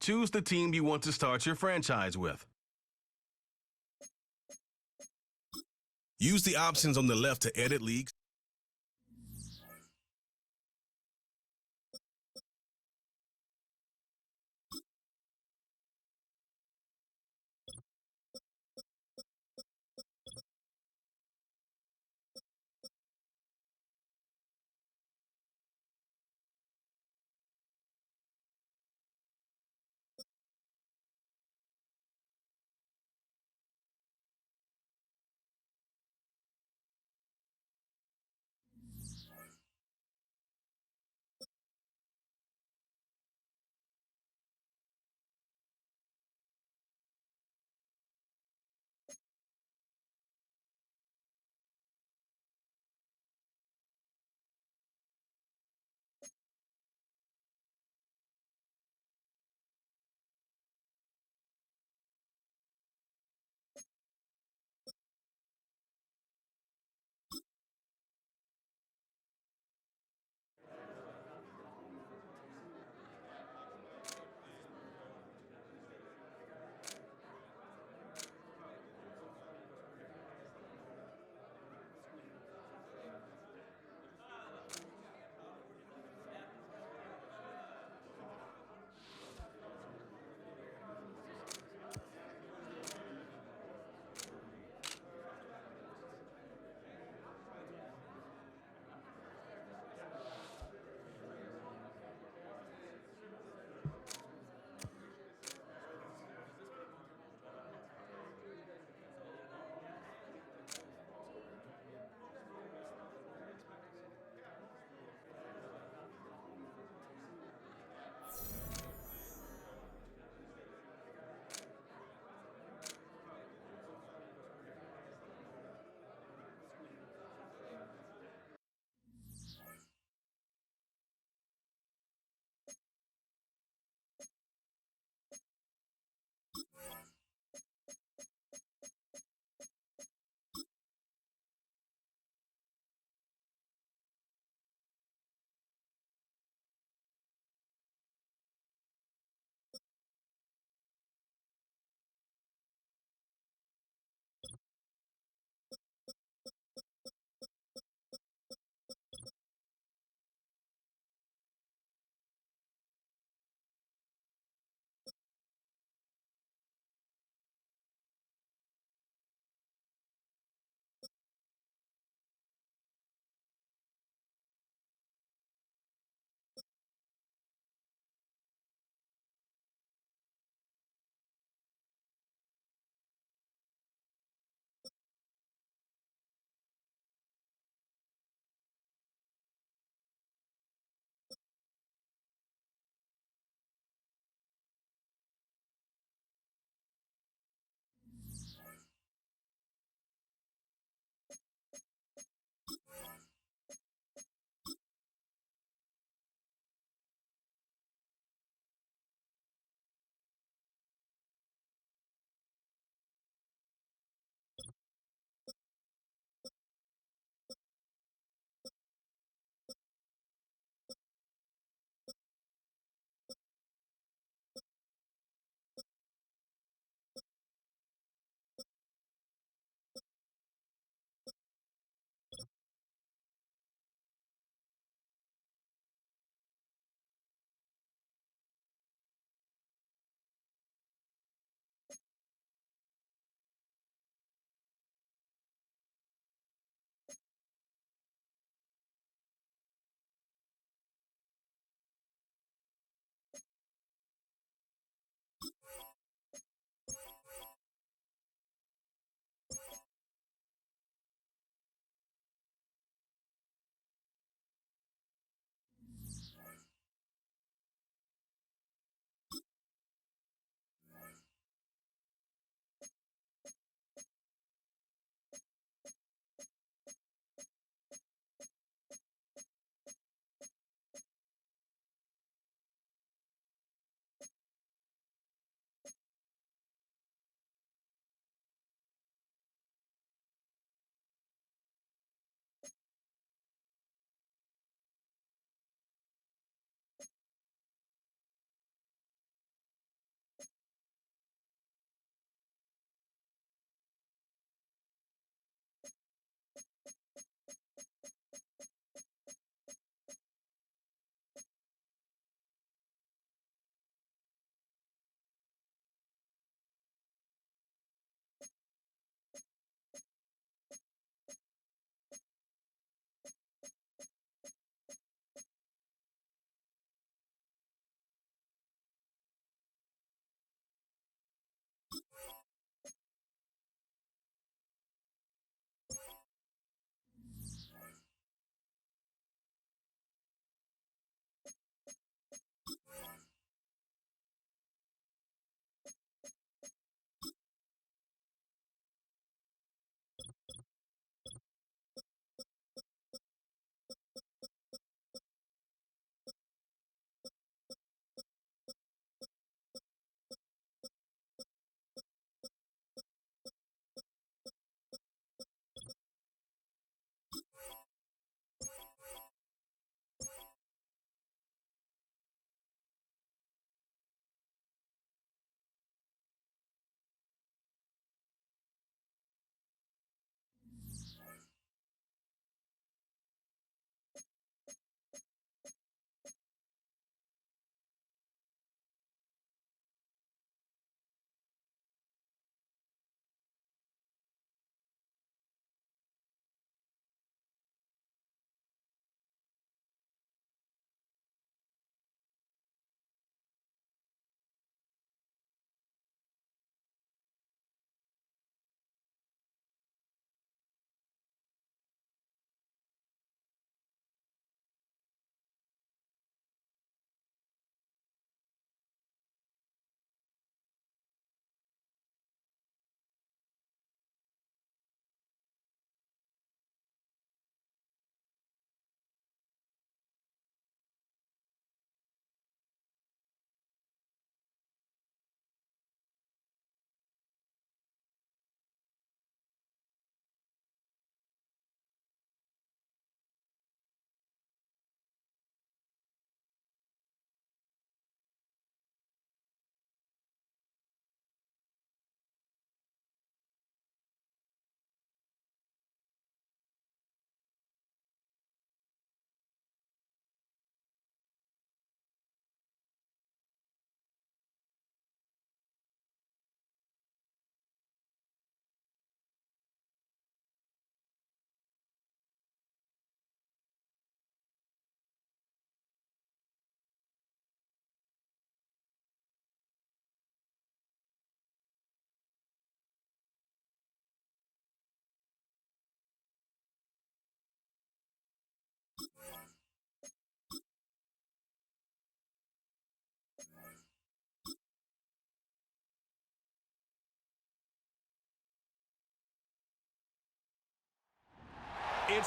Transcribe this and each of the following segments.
Choose the team you want to start your franchise with. Use the options on the left to edit leagues.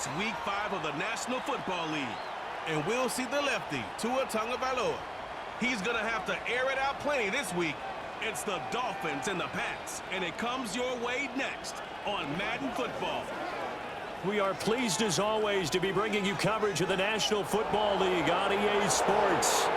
It's Week 5 of the National Football League, and we'll see the lefty, Tua Tagovailoa. He's going to have to air it out plenty this week. It's the Dolphins and the Pats, and it comes your way next on Madden Football. We are pleased, as always, to be bringing you coverage of the National Football League on EA Sports.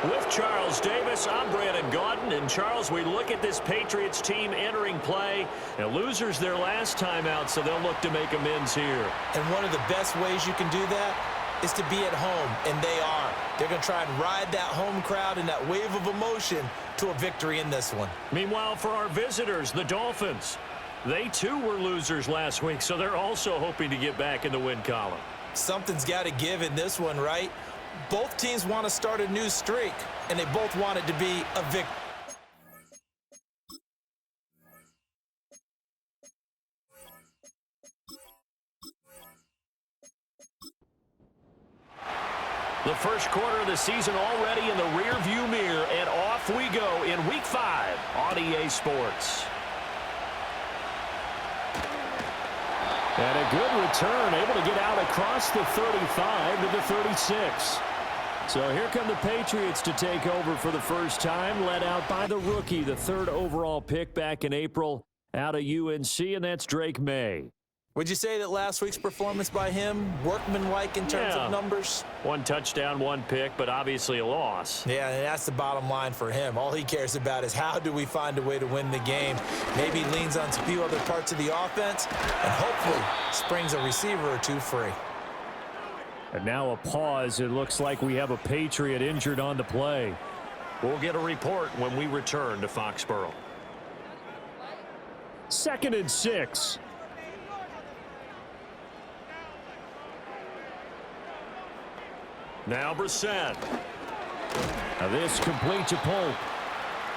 With Charles Davis, I'm Brandon Gaudin. And, Charles, we look at this Patriots team entering play. Now, losers their last time out, so they'll look to make amends here. And one of the best ways you can do that is to be at home, and they are. They're going to try and ride that home crowd and that wave of emotion to a victory in this one. Meanwhile, for our visitors, the Dolphins, they too were losers last week, so they're also hoping to get back in the win column. Something's got to give in this one, right? Both teams want to start a new streak, and they both want it to be a victory. The first quarter of the season already in the rearview mirror, and off we go in Week 5 on EA Sports. And a good return, able to get out across the 35 to the 36. So here come the Patriots to take over for the first time, led out by the rookie, the third overall pick back in April out of UNC, and that's Drake May. Would you say that last week's performance by him, workmanlike in terms of numbers? One touchdown, one pick, but obviously a loss. Yeah, and that's the bottom line for him. All he cares about is how do we find a way to win the game. Maybe leans on a few other parts of the offense and hopefully springs a receiver or two free. And now a pause. It looks like we have a Patriot injured on the play. We'll get a report when we return to Foxborough. 2nd and 6. Now Brissett. Now this complete to Polk.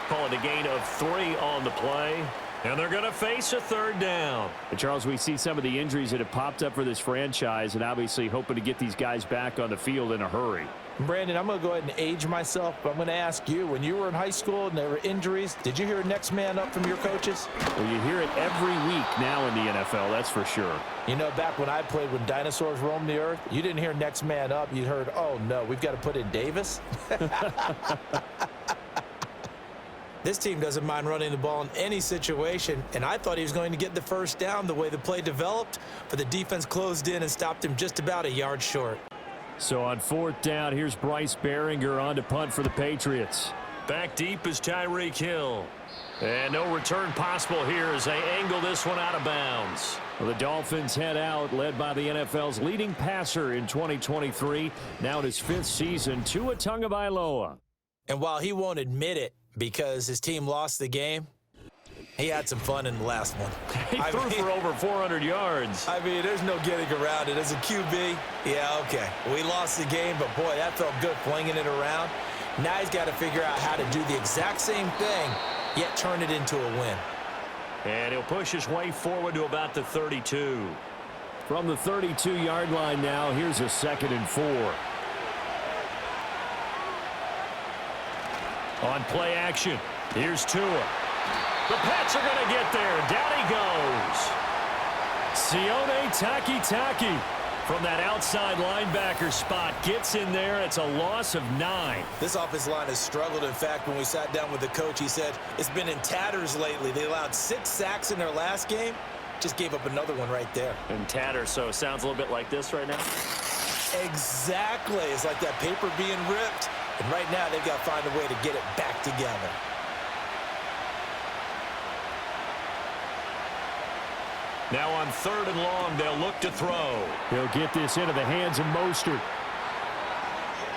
Call it a gain of 3 on the play. And they're going to face a third down. And Charles, we see some of the injuries that have popped up for this franchise, and obviously hoping to get these guys back on the field in a hurry. Brandon, I'm going to go ahead and age myself, but I'm going to ask you, when you were in high school and there were injuries, did you hear next man up from your coaches? Well, you hear it every week now in the NFL, that's for sure. You know, back when I played when dinosaurs roamed the earth, you didn't hear next man up. You heard, oh, no, we've got to put in Davis. This team doesn't mind running the ball in any situation, and I thought he was going to get the first down the way the play developed, but the defense closed in and stopped him just about a yard short. So on 4th down, here's Bryce Behringer on to punt for the Patriots. Back deep is Tyreek Hill. And no return possible here as they angle this one out of bounds. Well, the Dolphins head out, led by the NFL's leading passer in 2023, now in his 5th season, Tua Tagovailoa. And while he won't admit it, because his team lost the game, he had some fun in the last one. He threw for over 400 yards. I mean, there's no getting around it. As a QB, yeah, okay. We lost the game, but, boy, that felt good flinging it around. Now he's got to figure out how to do the exact same thing, yet turn it into a win. And he'll push his way forward to about the 32. From the 32-yard line now, here's a 2nd and 4. On play action, here's Tua. The Pats are going to get there. Down he goes. Sione Takitaki from that outside linebacker spot gets in there. It's a loss of 9. This offensive line has struggled. In fact, when we sat down with the coach, he said it's been in tatters lately. They allowed 6 sacks in their last game. Just gave up another one right there. In tatters, so it sounds a little bit like this right now. Exactly. It's like that paper being ripped. And right now, they've got to find a way to get it back together. Now on 3rd and long, they'll look to throw. He'll get this into the hands of Mostert.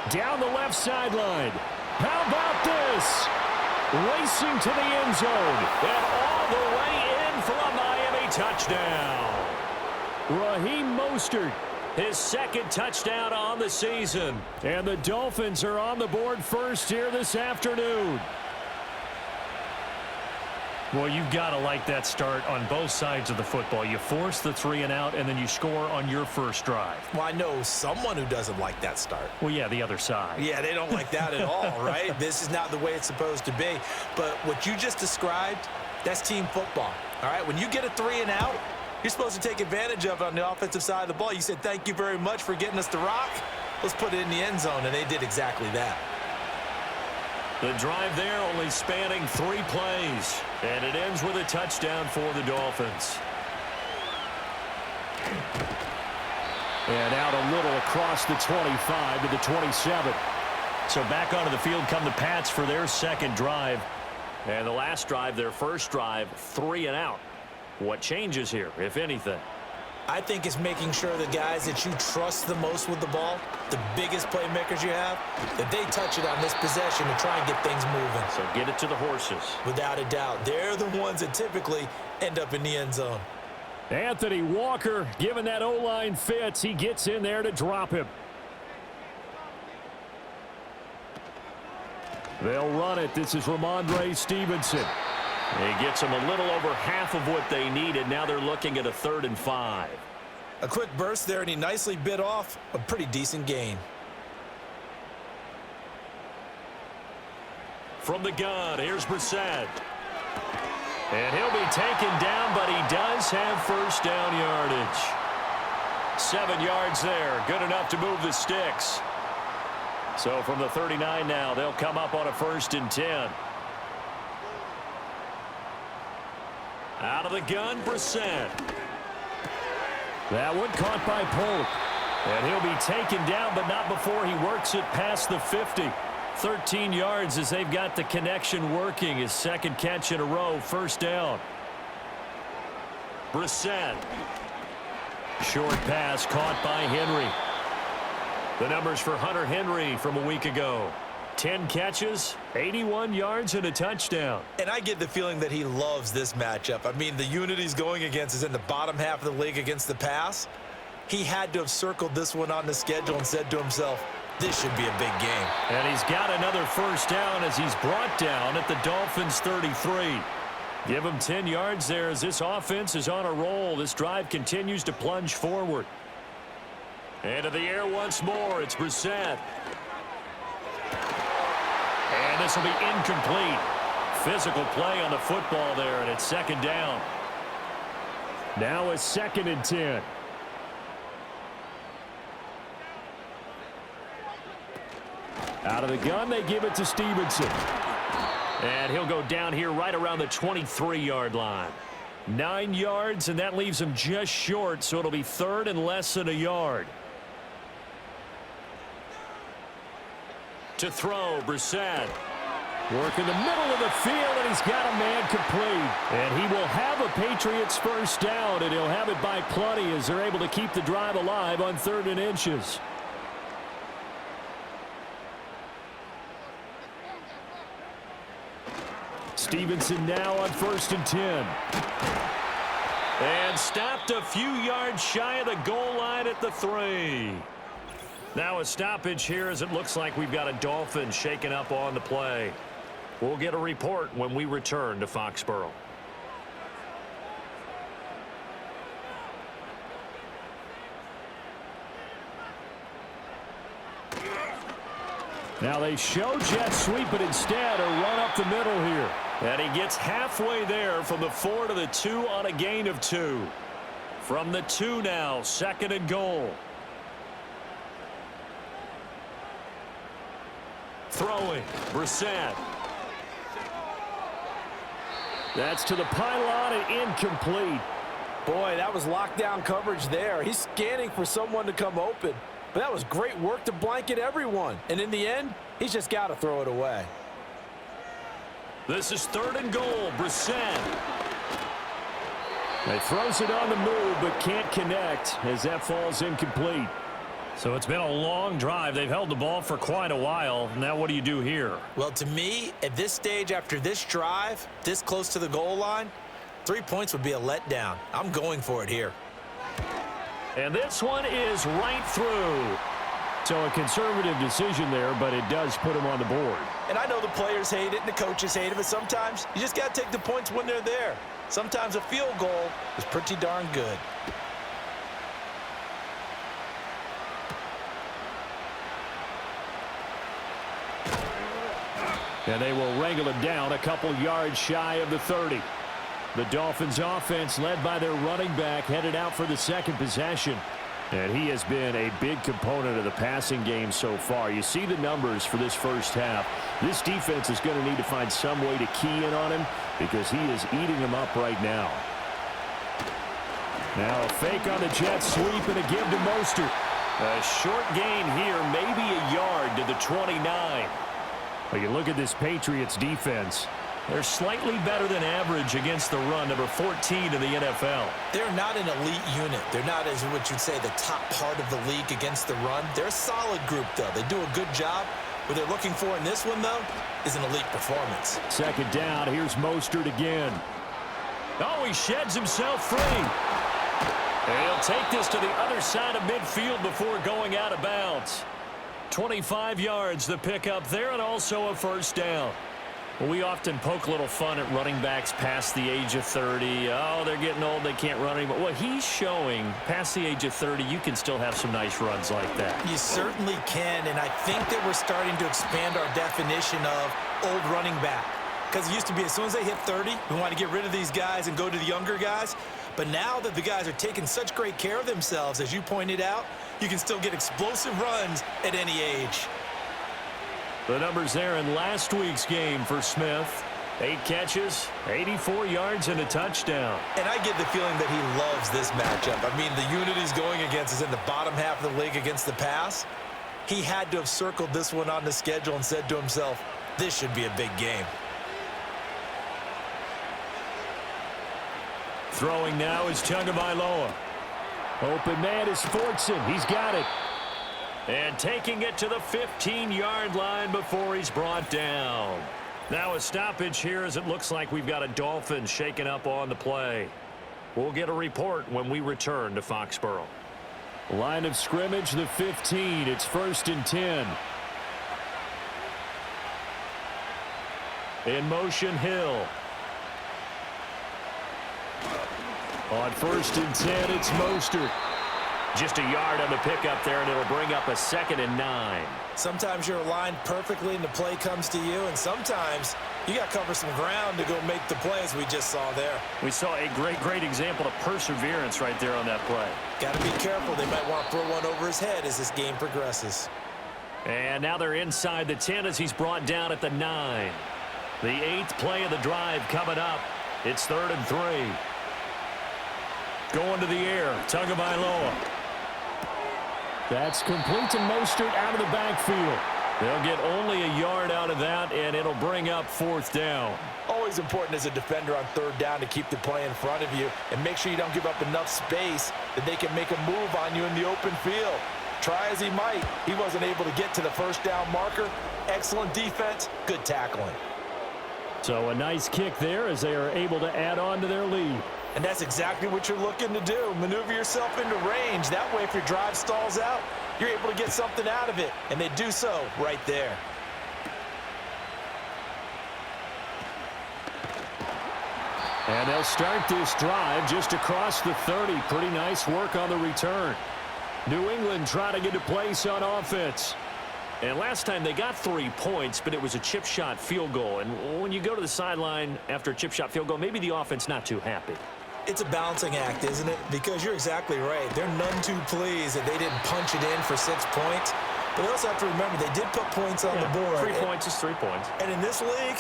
Down the left sideline. How about this? Racing to the end zone. And all the way in for a Miami touchdown. Raheem Mostert, his 2nd touchdown on the season. And the Dolphins are on the board first here this afternoon. Well, you've got to like that start on both sides of the football. You force the 3 and out, and then you score on your first drive. Well, I know someone who doesn't like that start. Well, yeah, the other side. Yeah, they don't like that at all, right? This is not the way it's supposed to be. But what you just described, that's team football, all right? When you get a 3 and out, you're supposed to take advantage of on the offensive side of the ball. You said, thank you very much for getting us the rock. Let's put it in the end zone, and they did exactly that. The drive there only spanning 3 plays, and it ends with a touchdown for the Dolphins. And out a little across the 25 to the 27. So back onto the field come the Pats for their second drive. And the last drive, their first drive, 3 and out. What changes here, if anything? I think it's making sure the guys that you trust the most with the ball, the biggest playmakers you have, that they touch it on this possession to try and get things moving. So get it to the horses. Without a doubt. They're the ones that typically end up in the end zone. Anthony Walker, given that O-line fits, he gets in there to drop him. They'll run it. This is Ramondre Stevenson. He gets them a little over half of what they needed. Now they're looking at a 3rd and 5. A quick burst there, and he nicely bit off a pretty decent gain. From the gun, here's Brissett. And he'll be taken down, but he does have first down yardage. 7 yards there. Good enough to move the sticks. So from the 39 now, they'll come up on a 1st and 10. Out of the gun, Brissett. That one caught by Polk. And he'll be taken down, but not before he works it past the 50. 13 yards as they've got the connection working. His second catch in a row, first down. Brissett. Short pass caught by Henry. The numbers for Hunter Henry from a week ago. 10 catches, 81 yards, and a touchdown. And I get the feeling that he loves this matchup. I mean, the unit he's going against is in the bottom half of the league against the pass. He had to have circled this one on the schedule and said to himself, this should be a big game. And he's got another first down as he's brought down at the Dolphins' 33. Give him 10 yards there as this offense is on a roll. This drive continues to plunge forward. Into the air once more. It's Brissett. And this will be incomplete. Physical play on the football there, and it's second down. Now a 2nd and 10. Out of the gun, they give it to Stevenson. And he'll go down here right around the 23-yard line. 9 yards, and that leaves him just short, so it'll be 3rd and less than a yard. To throw, Brissett. Work in the middle of the field, and he's got a man complete. And he will have a Patriots first down, and he'll have it by plenty as they're able to keep the drive alive on 3rd and inches. Stevenson now on 1st and 10. And stopped a few yards shy of the goal line at the 3. Now a stoppage here as it looks like we've got a Dolphin shaken up on the play. We'll get a report when we return to Foxborough. Now they show jet sweep, but instead a run up the middle here. And he gets halfway there from the 4 to the 2 on a gain of 2. From the 2 now, 2nd and goal. Throwing, Brissett. That's to the pylon and incomplete. Boy, that was lockdown coverage there. He's scanning for someone to come open. But that was great work to blanket everyone. And in the end, he's just got to throw it away. This is 3rd and goal, Brissett. He throws it on the move but can't connect as that falls incomplete. So it's been a long drive. They've held the ball for quite a while. Now what do you do here? Well, to me, at this stage after this drive, this close to the goal line, 3 points would be a letdown. I'm going for it here. And this one is right through. So a conservative decision there, but it does put him on the board. And I know the players hate it and the coaches hate it, but sometimes you just got to take the points when they're there. Sometimes a field goal is pretty darn good. And they will wrangle him down a couple yards shy of the 30. The Dolphins offense led by their running back headed out for the second possession. And he has been a big component of the passing game so far. You see the numbers for this first half. This defense is going to need to find some way to key in on him because he is eating them up right now. Now a fake on the jet sweep and a give to Mostert. A short gain here, maybe a yard to the 29. Well, you look at this Patriots defense. They're slightly better than average against the run, number 14 in the NFL. They're not an elite unit. They're not, as what you'd say, the top part of the league against the run. They're a solid group, though. They do a good job. What they're looking for in this one, though, is an elite performance. Second down, here's Mostert again. Oh, he sheds himself free. And he'll take this to the other side of midfield before going out of bounds. 25 yards the pickup there, and also a first down. Well, we often poke a little fun at running backs past the age of 30. Oh, they're getting old, they can't run anymore. Well, he's showing past the age of 30, you can still have some nice runs like that. You certainly can, and I think that we're starting to expand our definition of old running back. Because it used to be as soon as they hit 30, we want to get rid of these guys and go to the younger guys. But now that the guys are taking such great care of themselves, as you pointed out, you can still get explosive runs at any age. The numbers there in last week's game for Smith. 8 catches, 84 yards, and a touchdown. And I get the feeling that he loves this matchup. I mean, the unit he's going against is in the bottom half of the league against the pass. He had to have circled this one on the schedule and said to himself, this should be a big game. Throwing now is Tagovailoa. Open man is Fortson. He's got it. And taking it to the 15-yard line before he's brought down. Now a stoppage here as it looks like we've got a Dolphins shaken up on the play. We'll get a report when we return to Foxborough. Line of scrimmage, the 15. It's 1st and 10. In motion, Hill. On 1st and 10, it's Mostert. Just a yard on the pickup there, and it'll bring up a 2nd and 9. Sometimes you're aligned perfectly and the play comes to you, and sometimes you got to cover some ground to go make the plays we just saw there. We saw a great example of perseverance right there on that play. Got to be careful. They might want to throw one over his head as this game progresses. And now they're inside the 10 as he's brought down at the 9. The 8th play of the drive coming up. It's 3rd and 3. Going to the air, Tagovailoa. That's complete to Mostert out of the backfield. They'll get only a yard out of that, and it'll bring up 4th down. Always important as a defender on 3rd down to keep the play in front of you and make sure you don't give up enough space that they can make a move on you in the open field. Try as he might, he wasn't able to get to the 1st down marker. Excellent defense, good tackling. So a nice kick there as they are able to add on to their lead. And that's exactly what you're looking to do. Maneuver yourself into range. That way, if your drive stalls out, you're able to get something out of it. And they do so right there. And they'll start this drive just across the 30. Pretty nice work on the return. New England trying to get a place on offense. And last time they got 3 points, but it was a chip shot field goal. And when you go to the sideline after a chip shot field goal, maybe the offense not too happy. It's a balancing act, isn't it? Because you're exactly right. They're none too pleased that they didn't punch it in for 6 points. But they also have to remember they did put points on the board. 3 points is 3 points. And in this league,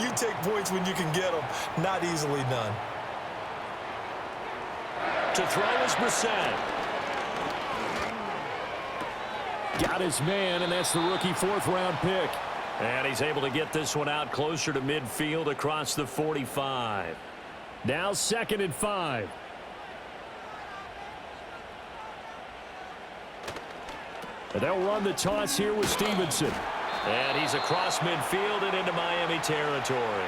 you take points when you can get them. Not easily done. To throw is Brissett. Got his man, and that's the rookie 4th-round pick. And he's able to get this one out closer to midfield across the 45. Now 2nd and 5. And they'll run the toss here with Stevenson. And he's across midfield and into Miami territory.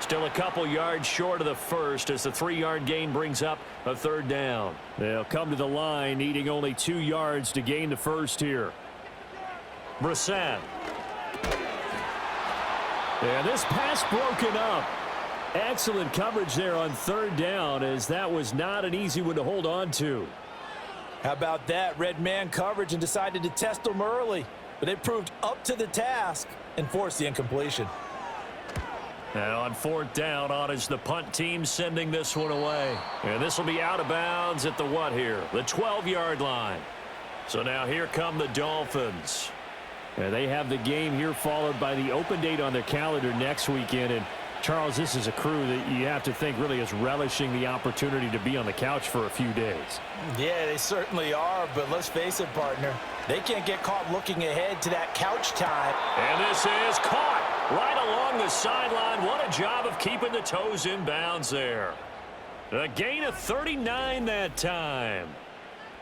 Still a couple yards short of the 1st as the 3-yard gain brings up a 3rd down. They'll come to the line needing only 2 yards to gain the 1st here. Brissett. And this pass broken up. Excellent coverage there on 3rd down as that was not an easy one to hold on to. How about that? Red man coverage and decided to test them early. But they proved up to the task and forced the incompletion. And on fourth down, on is the punt team sending this one away. And this will be out of bounds at the what here? The 12-yard line. So now here come the Dolphins. And they have the game here followed by the open date on their calendar next weekend. And Charles, this is a crew that you have to think really is relishing the opportunity to be on the couch for a few days. Yeah, they certainly are, but let's face it, partner. They can't get caught looking ahead to that couch time. And this is caught right along the sideline. What a job of keeping the toes in bounds there. A gain of 39 that time.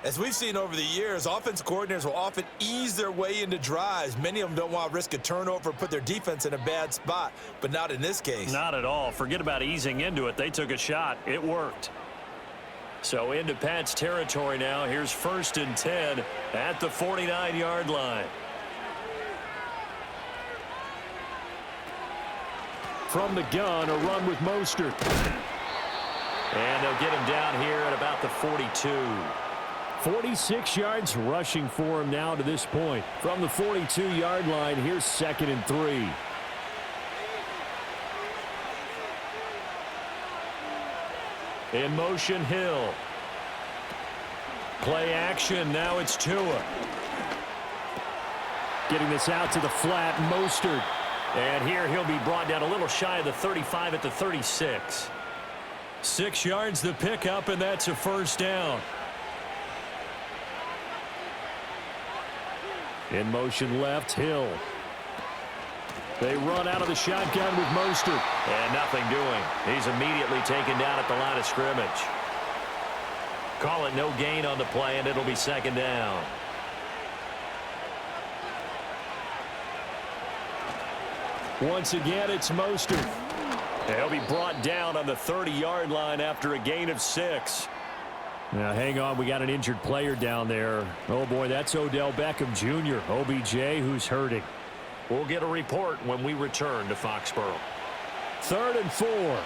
As we've seen over the years, offense coordinators will often ease their way into drives. Many of them don't want to risk a turnover, put their defense in a bad spot, but not in this case. Not at all. Forget about easing into it. They took a shot. It worked. So into Pat's territory now. Here's 1st and 10 at the 49-yard line. From the gun, a run with Mostert. And they'll get him down here at about the 42. 46 yards rushing for him now to this point. From the 42-yard line, here's 2nd and 3. In motion, Hill. Play action, now it's Tua. Getting this out to the flat, Mostert. And here he'll be brought down a little shy of the 35 at the 36. 6 yards the pickup, and that's a 1st down. In motion left, Hill. They run out of the shotgun with Mostert. And nothing doing. He's immediately taken down at the line of scrimmage. Call it no gain on the play, and it'll be 2nd down. Once again, it's Mostert. He'll be brought down on the 30-yard line after a gain of 6. Now, hang on. We got an injured player down there. Oh, boy, that's Odell Beckham Jr., OBJ, who's hurting. We'll get a report when we return to Foxborough. 3rd and 4.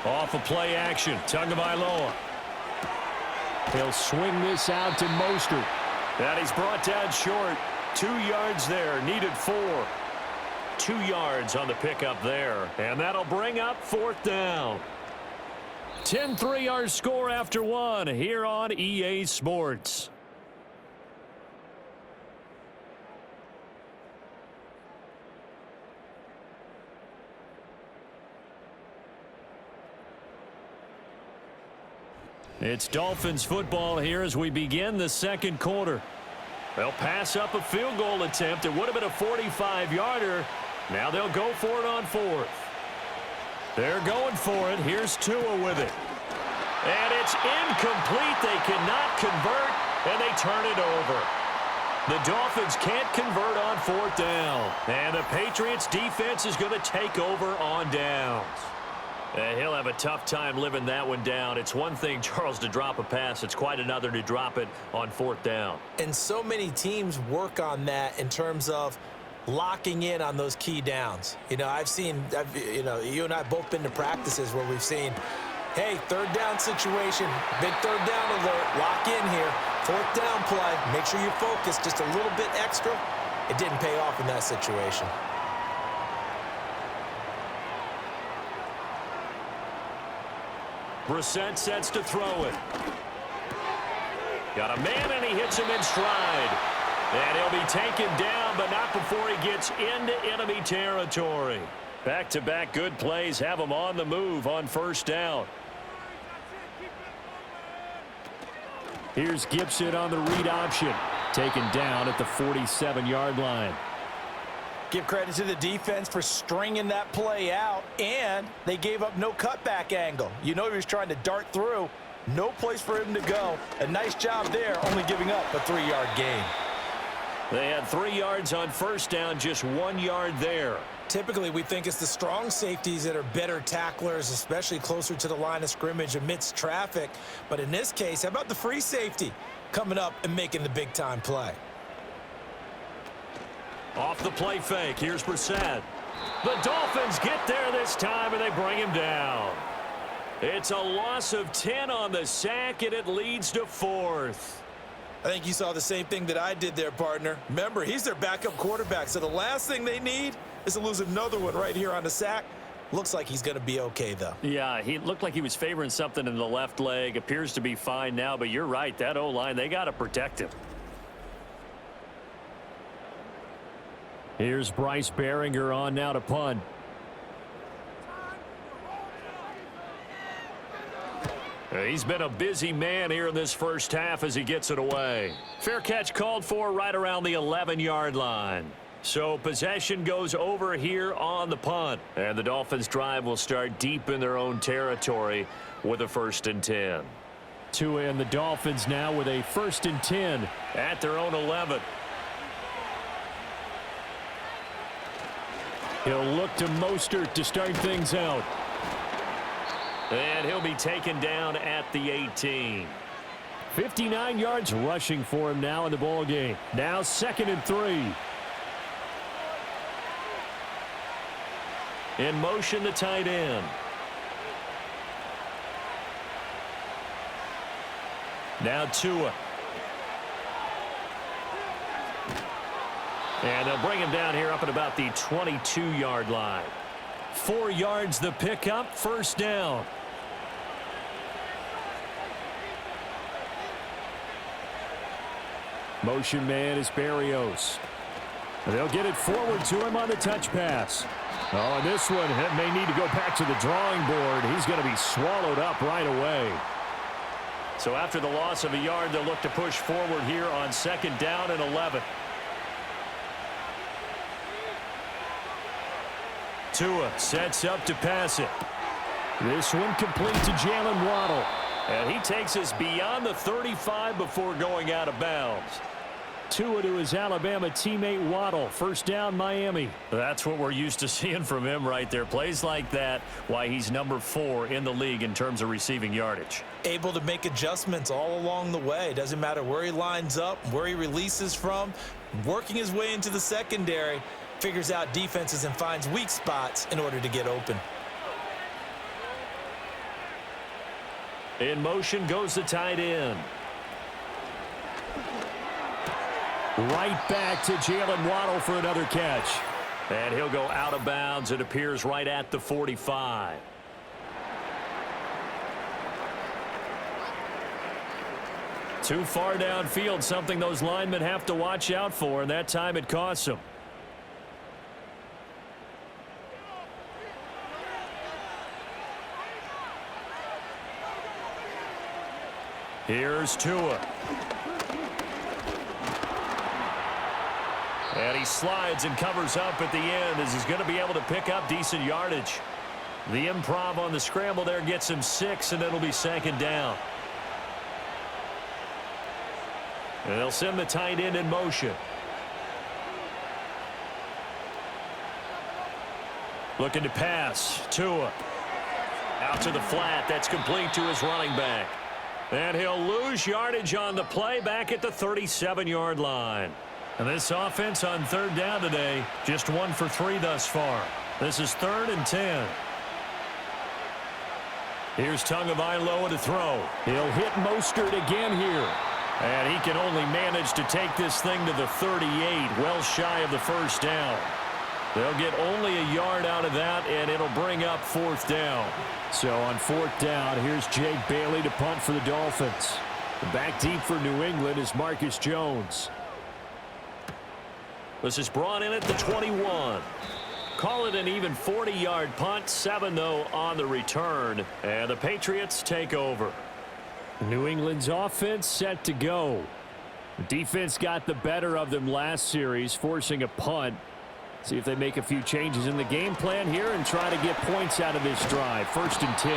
Off of play action. Tagovailoa. He'll swing this out to Mostert. And he's brought down short. 2 yards there. Needed 4. 2 yards on the pickup there. And that'll bring up 4th down. 10-3 our score after 1 here on EA Sports. It's Dolphins football here as we begin the 2nd quarter. They'll pass up a field goal attempt. It would have been a 45-yarder. Now they'll go for it on 4th. They're going for it. Here's Tua with it. And it's incomplete. They cannot convert, and they turn it over. The Dolphins can't convert on 4th down. And the Patriots defense is going to take over on downs. He'll have a tough time living that one down. It's one thing, Charles, to drop a pass. It's quite another to drop it on 4th down. And so many teams work on that in terms of locking in on those key downs. You know, you and I both been to practices where we've seen, hey, 3rd down situation, big 3rd down alert, lock in here, 4th down play, make sure you focus just a little bit extra. It didn't pay off in that situation. Brissett sets to throw it. Got a man, and he hits him in stride. And he'll be taken down, but not before he gets into enemy territory. Back-to-back good plays have him on the move on 1st down. Here's Gibson on the read option. Taken down at the 47-yard line. Give credit to the defense for stringing that play out, and they gave up no cutback angle. You know he was trying to dart through. No place for him to go. A nice job there, only giving up a 3-yard gain. They had 3 yards on 1st down, just 1 yard there. Typically, we think it's the strong safeties that are better tacklers, especially closer to the line of scrimmage amidst traffic. But in this case, how about the free safety coming up and making the big-time play? Off the play fake, here's Brissett. The Dolphins get there this time, and they bring him down. It's a loss of 10 on the sack, and it leads to 4th. I think you saw the same thing that I did there, partner. Remember, he's their backup quarterback, so the last thing they need is to lose another one right here on the sack. Looks like he's going to be okay, though. Yeah, he looked like he was favoring something in the left leg. Appears to be fine now, but you're right. That O-line, they got to protect him. Here's Bryce Behringer on now to punt. He's been a busy man here in this first half as he gets it away. Fair catch called for right around the 11-yard line. So possession goes over here on the punt. And the Dolphins drive will start deep in their own territory with a 1st and 10. Tua and the Dolphins now with a 1st and 10 at their own 11. He'll look to Mostert to start things out. And he'll be taken down at the 18. 59 yards rushing for him now in the ball game. Now 2nd and 3. In motion, the tight end. Now Tua. And they'll bring him down here up at about the 22-yard line. 4 yards the pickup, 1st down. Motion man is Berrios. They'll get it forward to him on the touch pass. Oh, and this one may need to go back to the drawing board. He's going to be swallowed up right away. So after the loss of a yard, they'll look to push forward here on 2nd down and 11. Tua sets up to pass it. This one complete to Jalen Waddle. And he takes us beyond the 35 before going out of bounds. Tua to his Alabama teammate Waddle. 1st down, Miami. That's what we're used to seeing from him right there. Plays like that, why he's number 4 in the league in terms of receiving yardage. Able to make adjustments all along the way. Doesn't matter where he lines up, where he releases from. Working his way into the secondary. Figures out defenses and finds weak spots in order to get open. In motion goes the tight end. Right back to Jalen Waddle for another catch. And he'll go out of bounds. It appears right at the 45. Too far downfield, something those linemen have to watch out for, and that time it costs them. Here's Tua. And he slides and covers up at the end as he's going to be able to pick up decent yardage. The improv on the scramble there gets him 6, and it'll be 2nd down. And they'll send the tight end in motion. Looking to pass. Tua. Out to the flat. That's complete to his running back. And he'll lose yardage on the play back at the 37-yard line. And this offense on 3rd down today, just 1 for 3 thus far. This is 3rd and 10. Here's Tagovailoa to throw. He'll hit Mostert again here. And he can only manage to take this thing to the 38, well shy of the 1st down. They'll get only a yard out of that, and it'll bring up 4th down. So on 4th down, here's Jake Bailey to punt for the Dolphins. Back deep for New England is Marcus Jones. This is brought in at the 21. Call it an even 40-yard punt, 7 though on the return, and the Patriots take over. New England's offense set to go. The defense got the better of them last series, forcing a punt. See if they make a few changes in the game plan here and try to get points out of this drive. 1st and 10.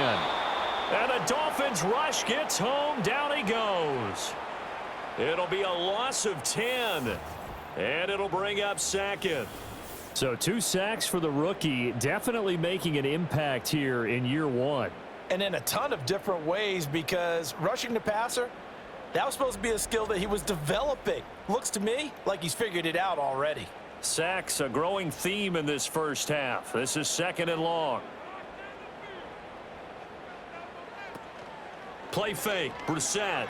And the Dolphins rush gets home. Down he goes. It'll be a loss of 10. And it'll bring up 2nd. So 2 sacks for the rookie. Definitely making an impact here in year 1. And in a ton of different ways, because rushing the passer, that was supposed to be a skill that he was developing. Looks to me like he's figured it out already. Sacks, a growing theme in this first half. This is 2nd and long. Play fake. Brissett.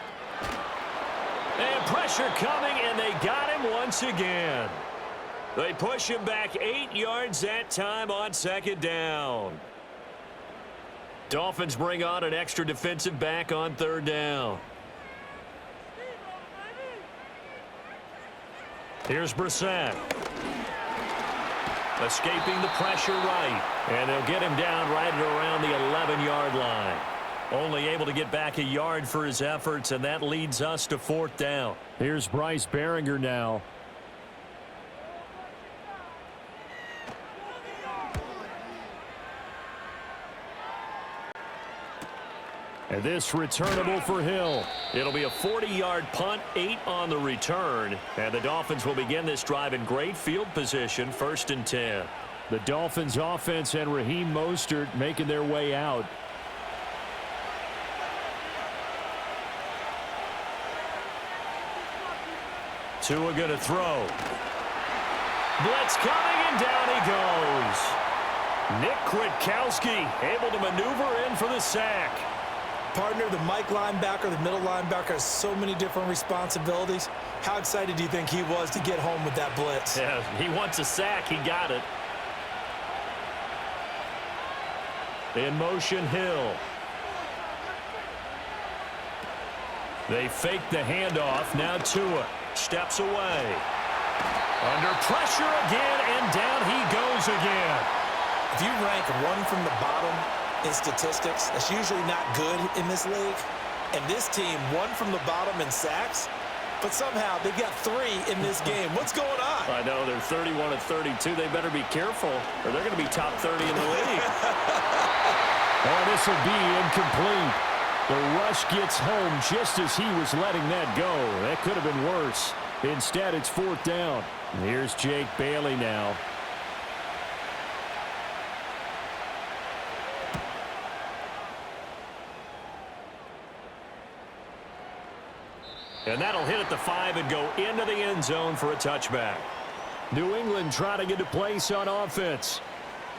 And pressure coming, and they got him once again. They push him back 8 yards that time on 2nd down. Dolphins bring on an extra defensive back on 3rd down. Here's Brissett. Escaping the pressure right. And they'll get him down right at around the 11-yard line. Only able to get back a yard for his efforts, and that leads us to 4th down. Here's Bryce Behringer now. And this returnable for Hill. It'll be a 40-yard punt, 8 on the return. And the Dolphins will begin this drive in great field position, 1st and 10. The Dolphins offense and Raheem Mostert making their way out. Tua going to throw. Blitz coming, and down he goes. Nick Kwiatkowski able to maneuver in for the sack. Partner, the Mike linebacker, the middle linebacker has so many different responsibilities. How excited do you think he was to get home with that blitz? Yeah, he wants a sack. He got it. In motion, Hill. They fake the handoff. Now Tua steps away. Under pressure again, and down he goes again. If you rank one from the bottom in statistics, that's usually not good in this league. And this team, one from the bottom in sacks, but somehow they got 3 in this game. What's going on? I know, they're 31 of 32. They better be careful, or they're going to be top 30 in the league. Oh, this will be incomplete. The rush gets home just as he was letting that go. That could have been worse. Instead, it's 4th down. Here's Jake Bailey now. And that'll hit at the 5 and go into the end zone for a touchback. New England trying to get a place on offense.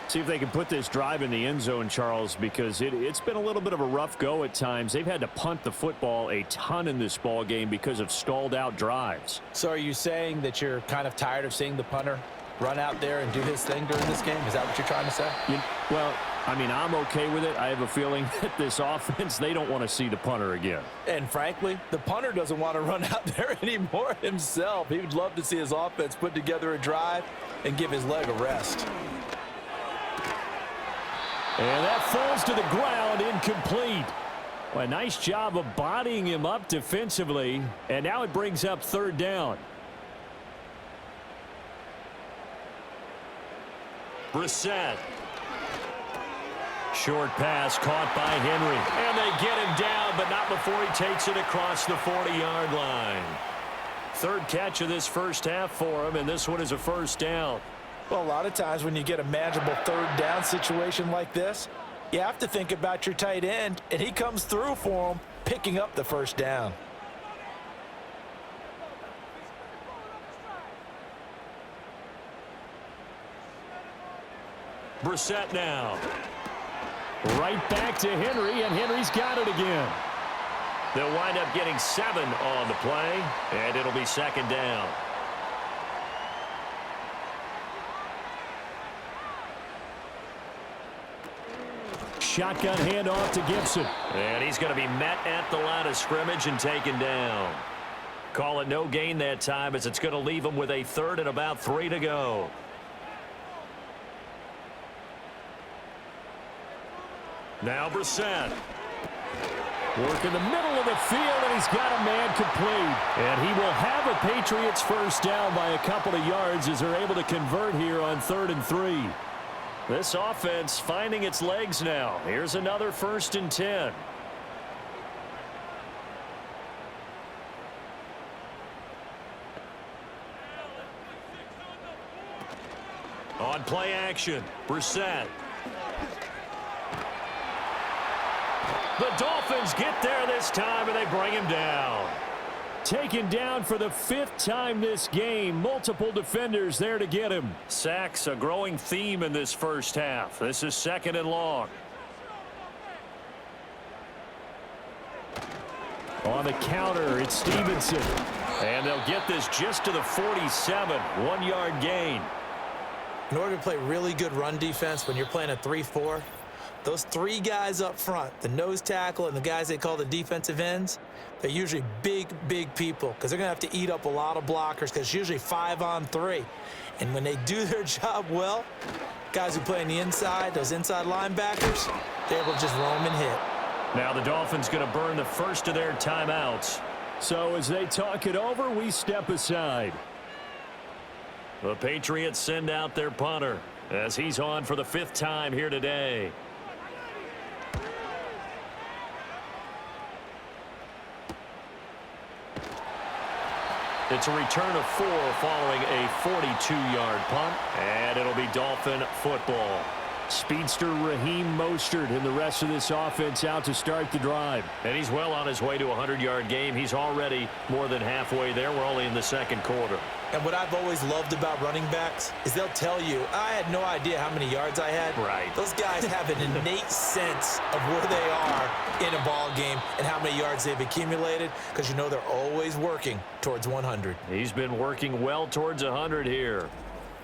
See if they can put this drive in the end zone, Charles, because it's been a little bit of a rough go at times. They've had to punt the football a ton in this ball game because of stalled out drives. So are you saying that you're kind of tired of seeing the punter run out there and do his thing during this game? Is that what you're trying to say? Well, I mean, I'm okay with it. I have a feeling that this offense, they don't want to see the punter again. And frankly, the punter doesn't want to run out there anymore himself. He would love to see his offense put together a drive and give his leg a rest. And that falls to the ground, incomplete. Well, a nice job of bodying him up defensively, and now it brings up 3rd down. Brissett. Short pass caught by Henry. And they get him down, but not before he takes it across the 40-yard line. 3rd catch of this first half for him, and this one is a 1st down. Well, a lot of times when you get a manageable 3rd down situation like this, you have to think about your tight end, and he comes through for him, picking up the 1st down. Brissett now. Right back to Henry, and Henry's got it again. They'll wind up getting 7 on the play, and it'll be 2nd down. Shotgun handoff to Gibson. And he's going to be met at the line of scrimmage and taken down. Call it no gain that time, as it's going to leave him with a 3rd and about 3 to go. Now Brissett. Work in the middle of the field, and he's got a man complete. And he will have a Patriots 1st down by a couple of yards as they're able to convert here on 3rd and 3. This offense finding its legs now. Here's another 1st and 10. On play action, Brissett. The Dolphins get there this time, and they bring him down. Taken down for the 5th time this game. Multiple defenders there to get him. Sacks, a growing theme in this first half. This is 2nd and long. On the counter, it's Stevenson. And they'll get this just to the 47, 1-yard gain. In order to play really good run defense when you're playing a 3-4, those three guys up front, the nose tackle and the guys they call the defensive ends, they're usually big, big people because they're going to have to eat up a lot of blockers because it's usually 5-on-3. And when they do their job well, guys who play on the inside, those inside linebackers, they're able to just roam and hit. Now the Dolphins going to burn the first of their timeouts. So as they talk it over, we step aside. The Patriots send out their punter as he's on for the 5th time here today. It's a return of 4 following a 42-yard punt, and it'll be Dolphin football. Speedster Raheem Mostert and the rest of this offense out to start the drive. And he's well on his way to a 100-yard game. He's already more than halfway there. We're only in the second quarter. And what I've always loved about running backs is they'll tell you, I had no idea how many yards I had. Right. Those guys have an innate sense of where they are in a ball game and how many yards they've accumulated because you know they're always working towards 100. He's been working well towards 100 here.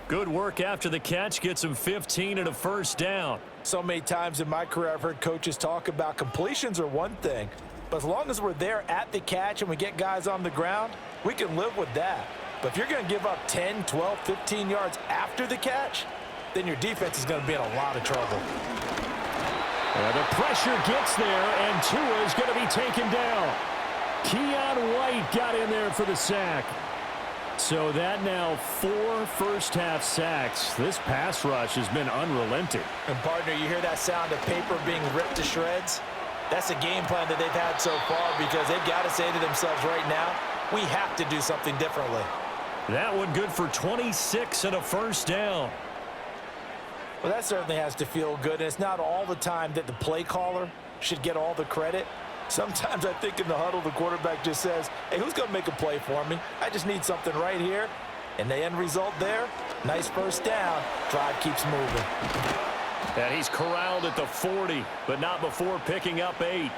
Good work after the catch. Gets him 15 and a first down. So many times in my career I've heard coaches talk about completions are one thing, but as long as we're there at the catch and we get guys on the ground, we can live with that. But if you're going to give up 10, 12, 15 yards after the catch, then your defense is going to be in a lot of trouble. The pressure gets there, and Tua is going to be taken down. Keon White got in there for the sack. So that now 4 first-half sacks. This pass rush has been unrelenting. And, partner, you hear that sound of paper being ripped to shreds? That's a game plan that they've had so far because they've got to say to themselves right now, we have to do something differently. That one good for 26 and a first down. Well, that certainly has to feel good, and it's not all the time that the play caller should get all the credit. Sometimes I think in the huddle, the quarterback just says, hey, who's going to make a play for me? I just need something right here. And the end result there, nice first down. Drive keeps moving. And he's corralled at the 40, but not before picking up 8.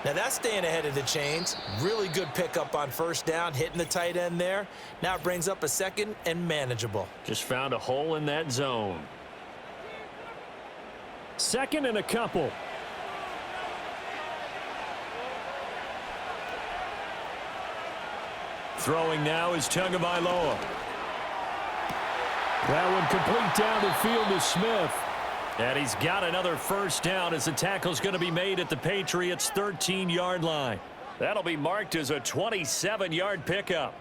Now that's staying ahead of the chains. Really good pickup on first down, hitting the tight end there. Now it brings up a second and manageable. Just found a hole in that zone. Second and a couple. Throwing now is Tagovailoa. That one complete down the field to Smith. And he's got another first down as the tackle's going to be made at the Patriots' 13-yard line. That'll be marked as a 27-yard pickup.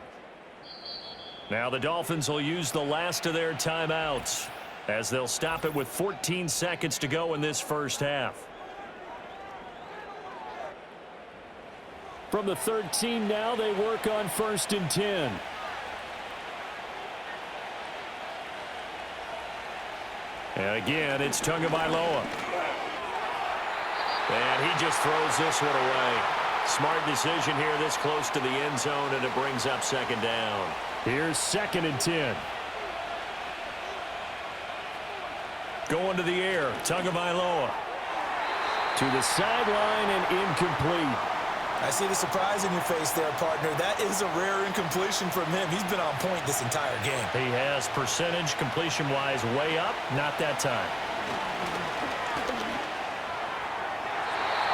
Now the Dolphins will use the last of their timeouts as they'll stop it with 14 seconds to go in this first half. From the 13 now, they work on 1st and 10. And again, it's Tagovailoa. And he just throws this one away. Smart decision here this close to the end zone, and it brings up second down. Here's 2nd and 10. Going to the air, Tagovailoa. To the sideline and incomplete. I see the surprise in your face there, partner. That is a rare incompletion from him. He's been on point this entire game. He has percentage completion-wise way up, not that time.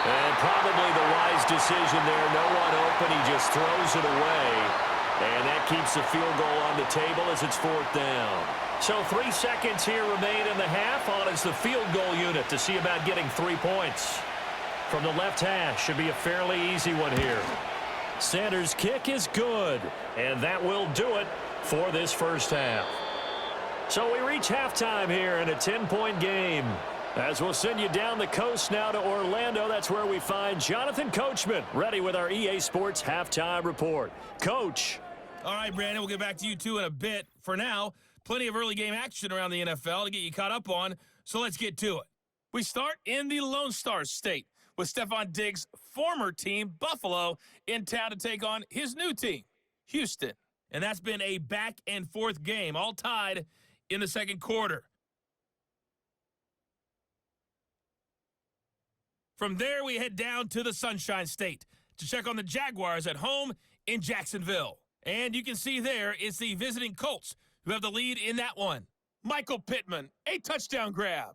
And probably the wise decision there. No one open. He just throws it away. And that keeps the field goal on the table as it's 4th down. So 3 seconds here remain in the half on as the field goal unit to see about getting 3 points. From the left hash, should be a fairly easy one here. Sanders' kick is good, and that will do it for this first half. So we reach halftime here in a 10-point game. As we'll send you down the coast now to Orlando, that's where we find Jonathan Coachman ready with our EA Sports Halftime Report. Coach. All right, Brandon, we'll get back to you two in a bit. For now, plenty of early game action around the NFL to get you caught up on, so let's get to it. We start in the Lone Star State with Stephon Diggs' former team, Buffalo, in town to take on his new team, Houston. And that's been a back-and-forth game, all tied in the second quarter. From there, we head down to the Sunshine State. to check on the Jaguars at home in Jacksonville. And you can see there it's the visiting Colts who have the lead in that one. Michael Pittman, a touchdown grab.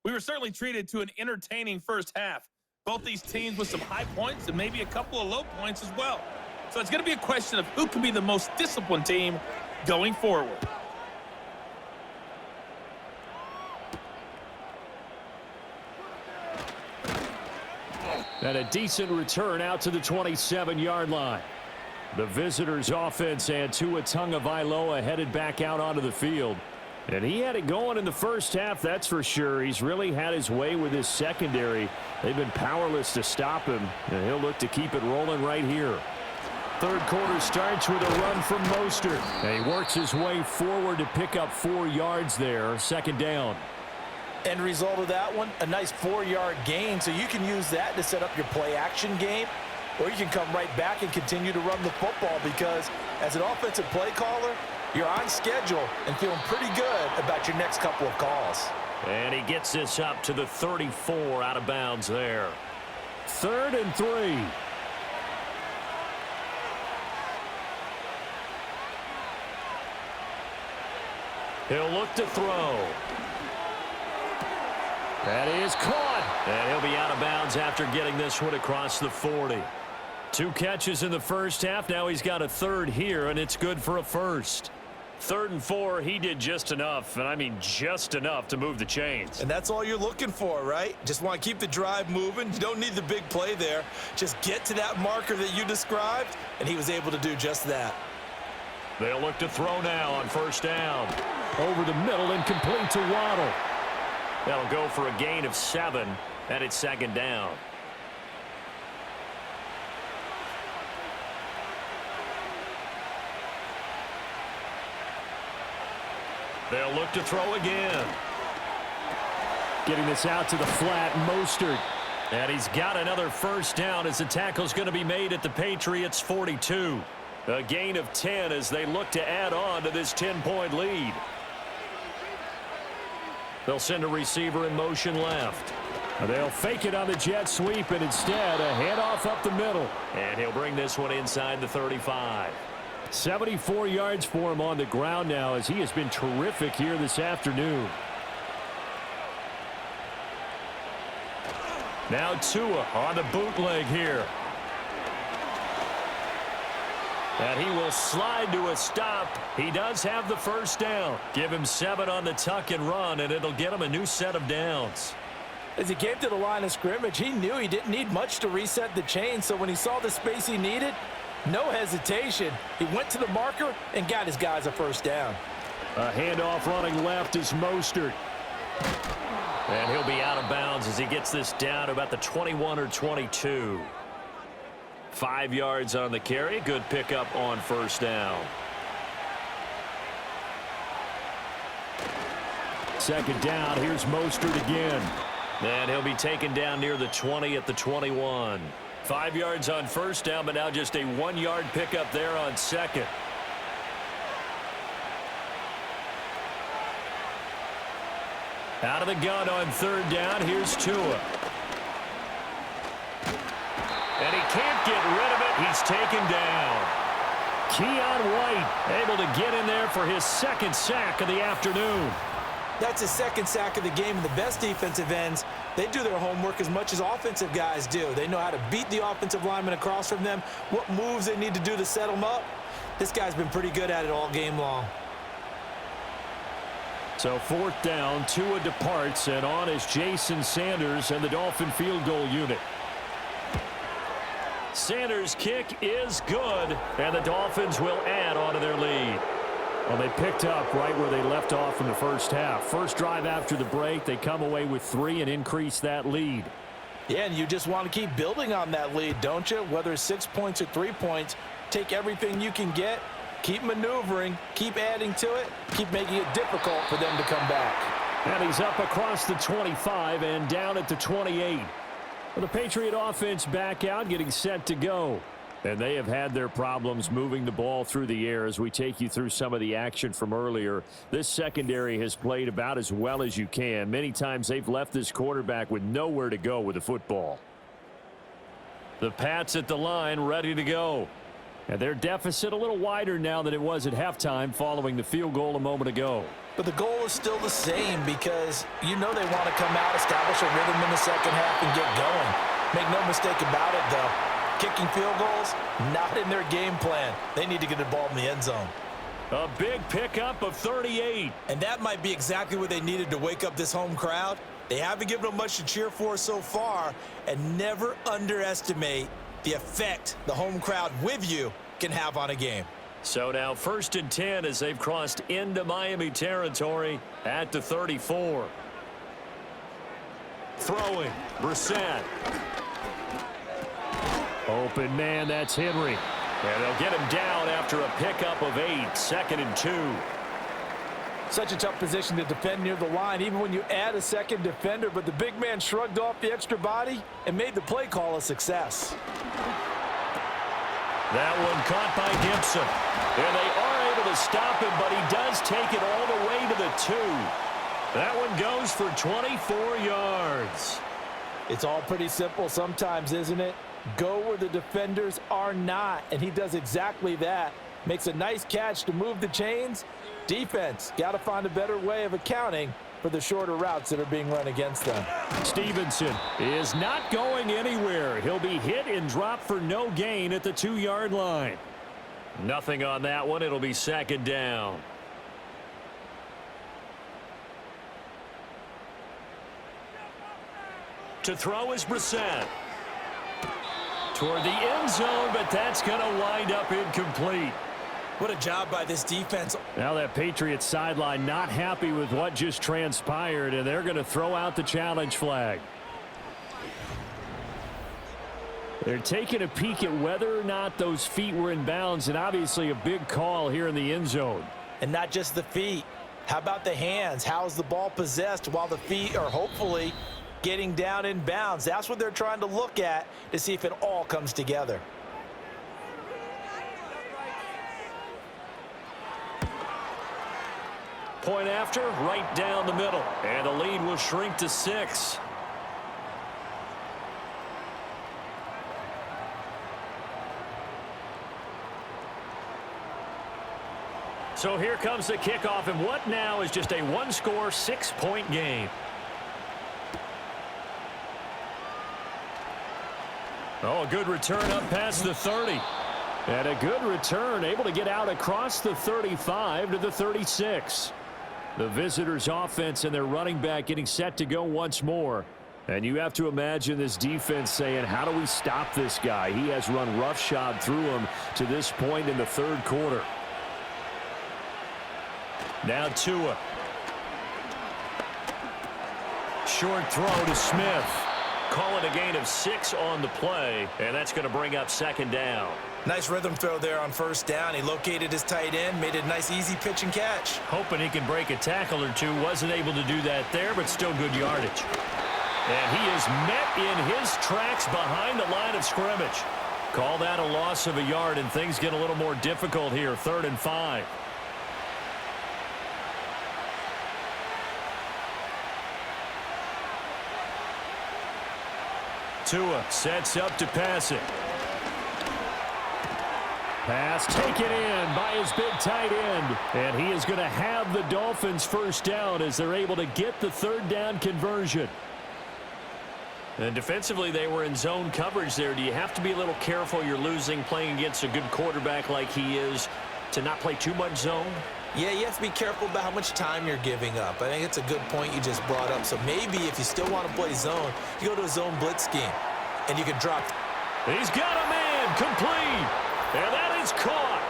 We were certainly treated to an entertaining first half. Both these teams with some high points and maybe a couple of low points as well. So it's going to be a question of who can be the most disciplined team going forward. And a decent return out to the 27-yard line. The visitors' offense and Tua Tagovailoa headed back out onto the field. And he had it going in the first half, that's for sure. He's really had his way with his secondary. They've been powerless to stop him, and he'll look to keep it rolling right here. Third quarter starts with a run from Mostert. And he works his way forward to pick up 4 yards there, second down. End result of that one, a nice 4-yard gain, so you can use that to set up your play-action game, or you can come right back and continue to run the football because as an offensive play caller, you're on schedule and feeling pretty good about your next couple of calls. And he gets this up to the 34 out of bounds there. 3rd and 3. He'll look to throw. That is caught. And he'll be out of bounds after getting this one across the 40. 2 catches in the first half. Now he's got a 3rd here, and it's good for a first. 3rd and 4, he did just enough, and I mean just enough to move the chains. And that's all you're looking for, right? Just want to keep the drive moving. You don't need the big play there. Just get to that marker that you described, and he was able to do just that. They'll look to throw now on first down. Over the middle and complete to Waddle. That'll go for a gain of 7, and it's second down. They'll look to throw again. Getting this out to the flat, Mostert. And he's got another first down as the tackle's going to be made at the Patriots' 42. A gain of 10 as they look to add on to this 10-point lead. They'll send a receiver in motion left. They'll fake it on the jet sweep, and instead a handoff up the middle. And he'll bring this one inside the 35. 74 yards for him on the ground now as he has been terrific here this afternoon. Now Tua on the bootleg here. And he will slide to a stop. He does have the first down. Give him 7 on the tuck and run, and it'll get him a new set of downs. As he came to the line of scrimmage, he knew he didn't need much to reset the chain, so when he saw the space he needed, no hesitation. He went to the marker and got his guys a first down. A handoff running left is Mostert. And he'll be out of bounds as he gets this down to about the 21 or 22. 5 yards on the carry. Good pickup on first down. Second down. Here's Mostert again. And he'll be taken down near the 20 at the 21. 5 yards on first down, but now just a 1-yard pickup there on second. Out of the gun on third down, here's Tua. And he can't get rid of it. He's taken down. Keion White able to get in there for his second sack of the afternoon. That's his second sack of the game, and the best defensive ends, they do their homework as much as offensive guys do. They know how to beat the offensive lineman across from them, what moves they need to do to set them up. This guy's been pretty good at it all game long. So 4th down, Tua departs, and on is Jason Sanders and the Dolphin field goal unit. Sanders' kick is good, and the Dolphins will add on to their lead. Well, they picked up right where they left off in the first half. First drive after the break, they come away with 3 and increase that lead. Yeah, and you just want to keep building on that lead, don't you? Whether it's 6 points or 3 points, take everything you can get, keep maneuvering, keep adding to it, keep making it difficult for them to come back. And he's up across the 25 and down at the 28. The Patriot offense back out, getting set to go. And they have had their problems moving the ball through the air as we take you through some of the action from earlier. This secondary has played about as well as you can. Many times they've left this quarterback with nowhere to go with the football. The Pats at the line, ready to go. And their deficit a little wider now than it was at halftime following the field goal a moment ago. But the goal is still the same because you know they want to come out, establish a rhythm in the second half, and get going. Make no mistake about it, though. Kicking field goals, not in their game plan. They need to get the ball in the end zone. A big pickup of 38. And that might be exactly what they needed to wake up this home crowd. They haven't given them much to cheer for so far, and never underestimate the effect the home crowd with you can have on a game. So now 1st and 10 as they've crossed into Miami territory at the 34. Throwing, Brissett. Open man, that's Henry. And they'll get him down after a pickup of 8, 2nd and 2. Such a tough position to defend near the line, even when you add a second defender, but the big man shrugged off the extra body and made the play call a success. That one caught by Gibson. And they are able to stop him, but he does take it all the way to the 2. That one goes for 24 yards. It's all pretty simple sometimes, isn't it? Go where the defenders are not, and he does exactly that. Makes a nice catch to move the chains. Defense, got to find a better way of accounting for the shorter routes that are being run against them. Stevenson is not going anywhere. He'll be hit and dropped for no gain at the 2-yard line. Nothing on that one. It'll be 2nd down. To throw is Brissett. Toward the end zone, but that's going to wind up incomplete. What a job by this defense. Now that Patriots sideline not happy with what just transpired, and they're going to throw out the challenge flag. They're taking a peek at whether or not those feet were in bounds, and obviously a big call here in the end zone. And not just the feet. How about the hands? How is the ball possessed while the feet are hopefully getting down in bounds? That's what they're trying to look at to see if it all comes together. Point after, right down the middle. And the lead will shrink to 6. So here comes the kickoff, and what now is just a one-score, 6-point game. Oh, a good return up past the 30. And a good return, able to get out across the 35 to the 36. The visitors' offense and their running back getting set to go once more. And you have to imagine this defense saying, how do we stop this guy? He has run roughshod through him to this point in the 3rd quarter. Now Tua. Short throw to Smith. Calling a gain of 6 on the play, and that's going to bring up 2nd down. Nice rhythm throw there on 1st down. He located his tight end, made a nice easy pitch and catch. Hoping he can break a tackle or two. Wasn't able to do that there, but still good yardage. And he is met in his tracks behind the line of scrimmage. Call that a loss of a yard, and things get a little more difficult here. 3rd and 5. Tua sets up to pass it. Pass taken in by his big tight end. And he is going to have the Dolphins 1st down as they're able to get the 3rd down conversion. And defensively, they were in zone coverage there. Do you have to be a little careful? You're losing playing against a good quarterback like he is to not play too much zone? Yeah, you have to be careful about how much time you're giving up. I think it's a good point you just brought up. So maybe if you still want to play zone, you go to a zone blitz scheme, and you can drop. He's got a man complete. And that is caught.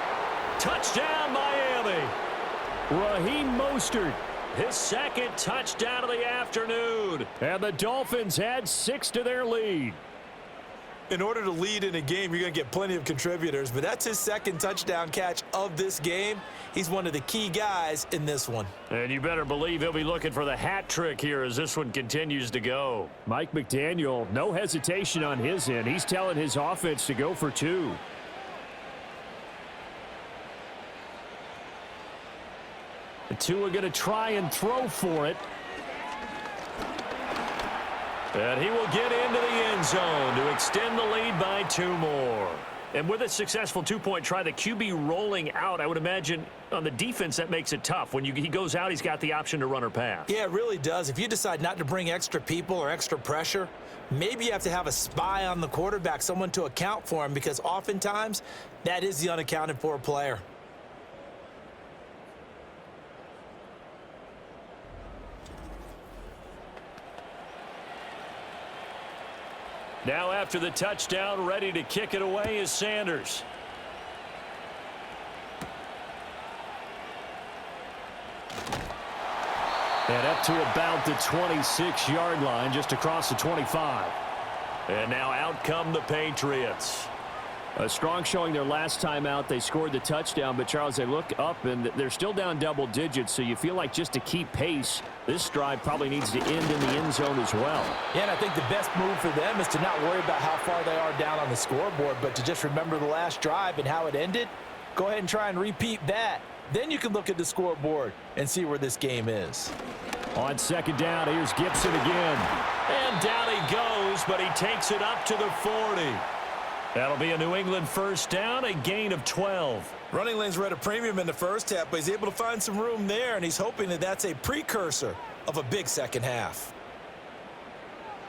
Touchdown, Miami. Raheem Mostert, his 2nd touchdown of the afternoon. And the Dolphins had 6 to their lead. In order to lead in a game, you're going to get plenty of contributors, but that's his second touchdown catch of this game. He's one of the key guys in this one. And you better believe he'll be looking for the hat trick here as this one continues to go. Mike McDaniel, no hesitation on his end. He's telling his offense to go for 2. The 2 are going to try and throw for it. And he will get into the end zone to extend the lead by 2 more. And with a successful 2-point try, the QB rolling out, I would imagine on the defense that makes it tough. When he goes out, he's got the option to run or pass. Yeah, it really does. If you decide not to bring extra people or extra pressure, maybe you have to have a spy on the quarterback, someone to account for him, because oftentimes that is the unaccounted for player. Now after the touchdown, ready to kick it away is Sanders. And up to about the 26-yard line, just across the 25. And now out come the Patriots. A strong showing their last time out. They scored the touchdown, but, Charles, they look up, and they're still down double digits, so you feel like just to keep pace, this drive probably needs to end in the end zone as well. Yeah, and I think the best move for them is to not worry about how far they are down on the scoreboard, but to just remember the last drive and how it ended. Go ahead and try and repeat that. Then you can look at the scoreboard and see where this game is. On second down, here's Gibson again. And down he goes, but he takes it up to the 40. That'll be a New England first down, a gain of 12. Running lanes were at a premium in the first half, but he's able to find some room there, and he's hoping that that's a precursor of a big second half.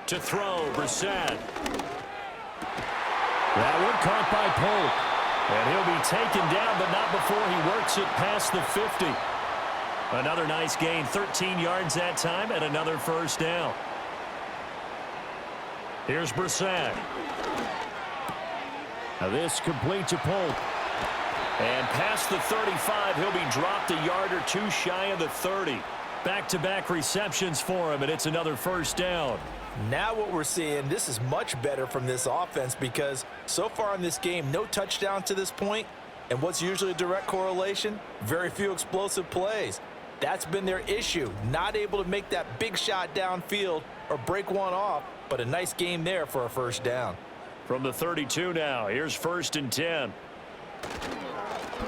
To throw, Brissett. That one caught by Polk. And he'll be taken down, but not before he works it past the 50. Another nice gain, 13 yards that time, and another first down. Here's Brissett. Now this complete to Polk. And past the 35, he'll be dropped a yard or 2 shy of the 30. Back-to-back receptions for him, and it's another first down. Now what we're seeing, this is much better from this offense because so far in this game, no touchdowns to this point, and what's usually a direct correlation? Very few explosive plays. That's been their issue, not able to make that big shot downfield or break one off, but a nice game there for a first down. From the 32 now, here's 1st and 10.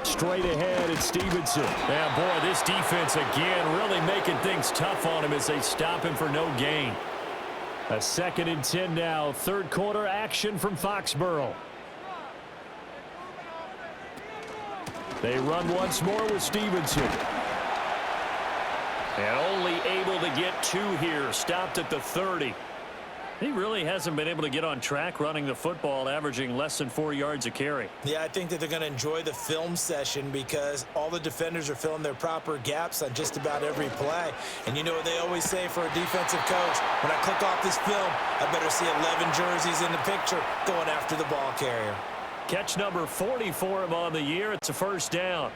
Straight ahead, it's Stevenson. Yeah, boy, this defense again really making things tough on him as they stop him for no gain. A 2nd and 10 now, third quarter action from Foxborough. They run once more with Stevenson. And only able to get 2 here, stopped at the 30. He really hasn't been able to get on track running the football, averaging less than 4 yards a carry. Yeah, I think that they're going to enjoy the film session because all the defenders are filling their proper gaps on just about every play. And you know what they always say for a defensive coach? When I click off this film, I better see 11 jerseys in the picture going after the ball carrier. Catch number 40 for him on the year. It's a first down.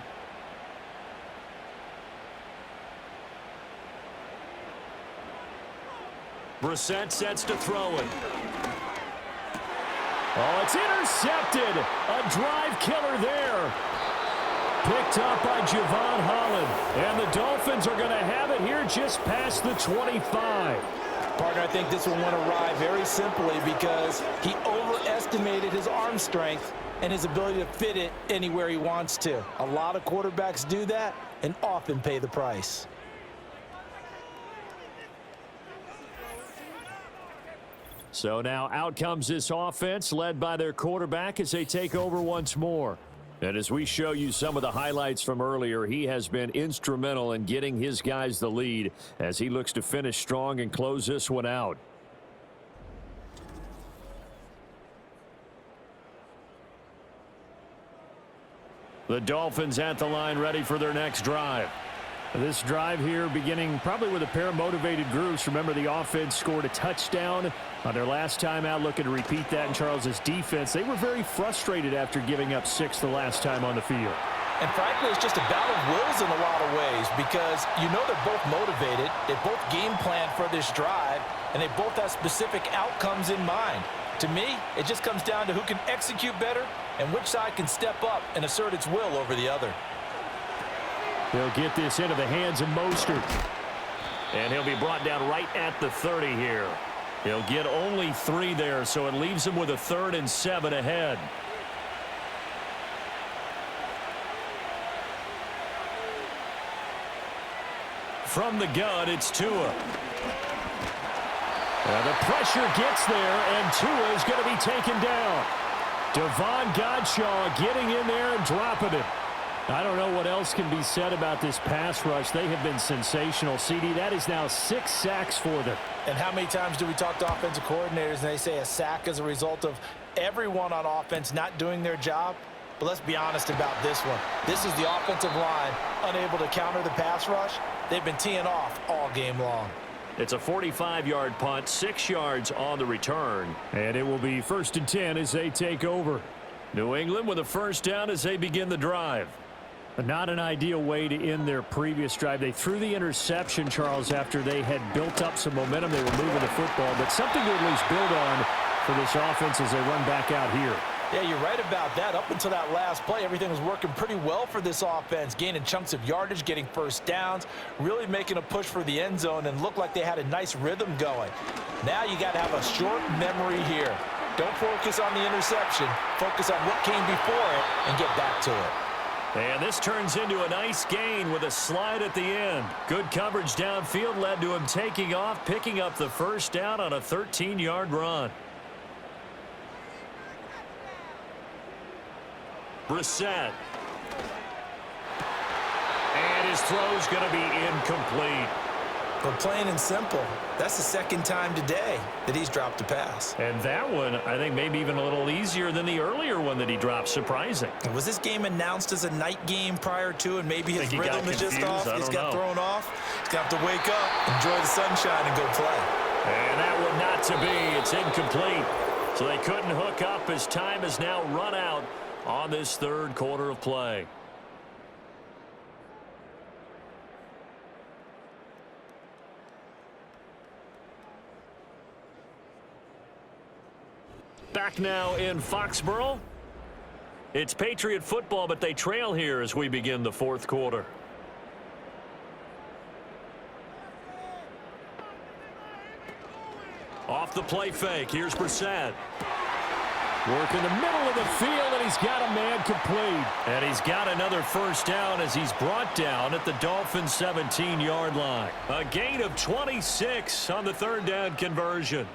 Brissett sets to throw it. Oh, it's intercepted. A drive killer there. Picked up by Javon Holland. And the Dolphins are going to have it here just past the 25. Partner, I think this will want to ride very simply because he overestimated his arm strength and his ability to fit it anywhere he wants to. A lot of quarterbacks do that and often pay the price. So now out comes this offense led by their quarterback as they take over once more. And as we show you some of the highlights from earlier, he has been instrumental in getting his guys the lead as he looks to finish strong and close this one out. The Dolphins at the line ready for their next drive. This drive here beginning probably with a pair of motivated groups. Remember, the offense scored a touchdown on their last time out. Looking to repeat that in Charles's defense. They were very frustrated after giving up 6 the last time on the field. And frankly, it's just a battle of wills in a lot of ways because you know they're both motivated. They both game plan for this drive, and they both have specific outcomes in mind. To me, it just comes down to who can execute better and which side can step up and assert its will over the other. They'll get this into the hands of Mostert. And he'll be brought down right at the 30 here. He'll get only 3 there, so it leaves him with a 3rd and 7 ahead. From the gun, it's Tua. The pressure gets there, and Tua is going to be taken down. Devon Godshaw getting in there and dropping it. I don't know what else can be said about this pass rush. They have been sensational. CD, that is now 6 sacks for them. And how many times do we talk to offensive coordinators and they say a sack is a result of everyone on offense not doing their job? But let's be honest about this one. This is the offensive line unable to counter the pass rush. They've been teeing off all game long. It's a 45-yard punt, 6 yards on the return. And it will be 1st and 10 as they take over. New England with a first down as they begin the drive. Not an ideal way to end their previous drive. They threw the interception, Charles, after they had built up some momentum. They were moving the football, but something to at least build on for this offense as they run back out here. Yeah, you're right about that. Up until that last play, everything was working pretty well for this offense, gaining chunks of yardage, getting first downs, really making a push for the end zone, and looked like they had a nice rhythm going. Now you got to have a short memory here. Don't focus on the interception. Focus on what came before it and get back to it. And this turns into a nice gain with a slide at the end. Good coverage downfield led to him taking off, picking up the first down on a 13-yard run. Brissett. And his throw's going to be incomplete. But plain and simple, that's the 2nd time today that he's dropped a pass. And that one, I think, maybe even a little easier than the earlier one that he dropped. Surprising. Was this game announced as a night game prior to, and maybe his rhythm is just off? He's got thrown off. He's got to wake up, enjoy the sunshine, and go play. And that one not to be. It's incomplete. So they couldn't hook up as time has now run out on this 3rd quarter of play. Back now in Foxborough. It's Patriot football, but they trail here as we begin the 4th quarter. Off the play fake. Here's Brissett. Work in the middle of the field, and he's got a man complete. And he's got another first down as he's brought down at the Dolphins' 17-yard line. A gain of 26 on the 3rd down conversion.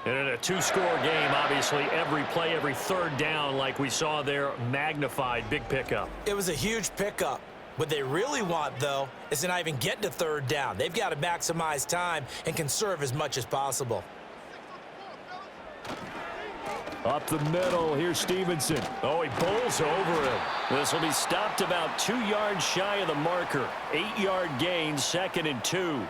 And in a 2-score game, obviously, every play, every 3rd down, like we saw there, magnified. Big pickup. It was a huge pickup. What they really want, though, is to not even get to 3rd down. They've got to maximize time and conserve as much as possible. Up the middle, here's Stevenson. Oh, he bowls over him. This will be stopped about 2 yards shy of the marker. 8-yard gain, 2nd and 2.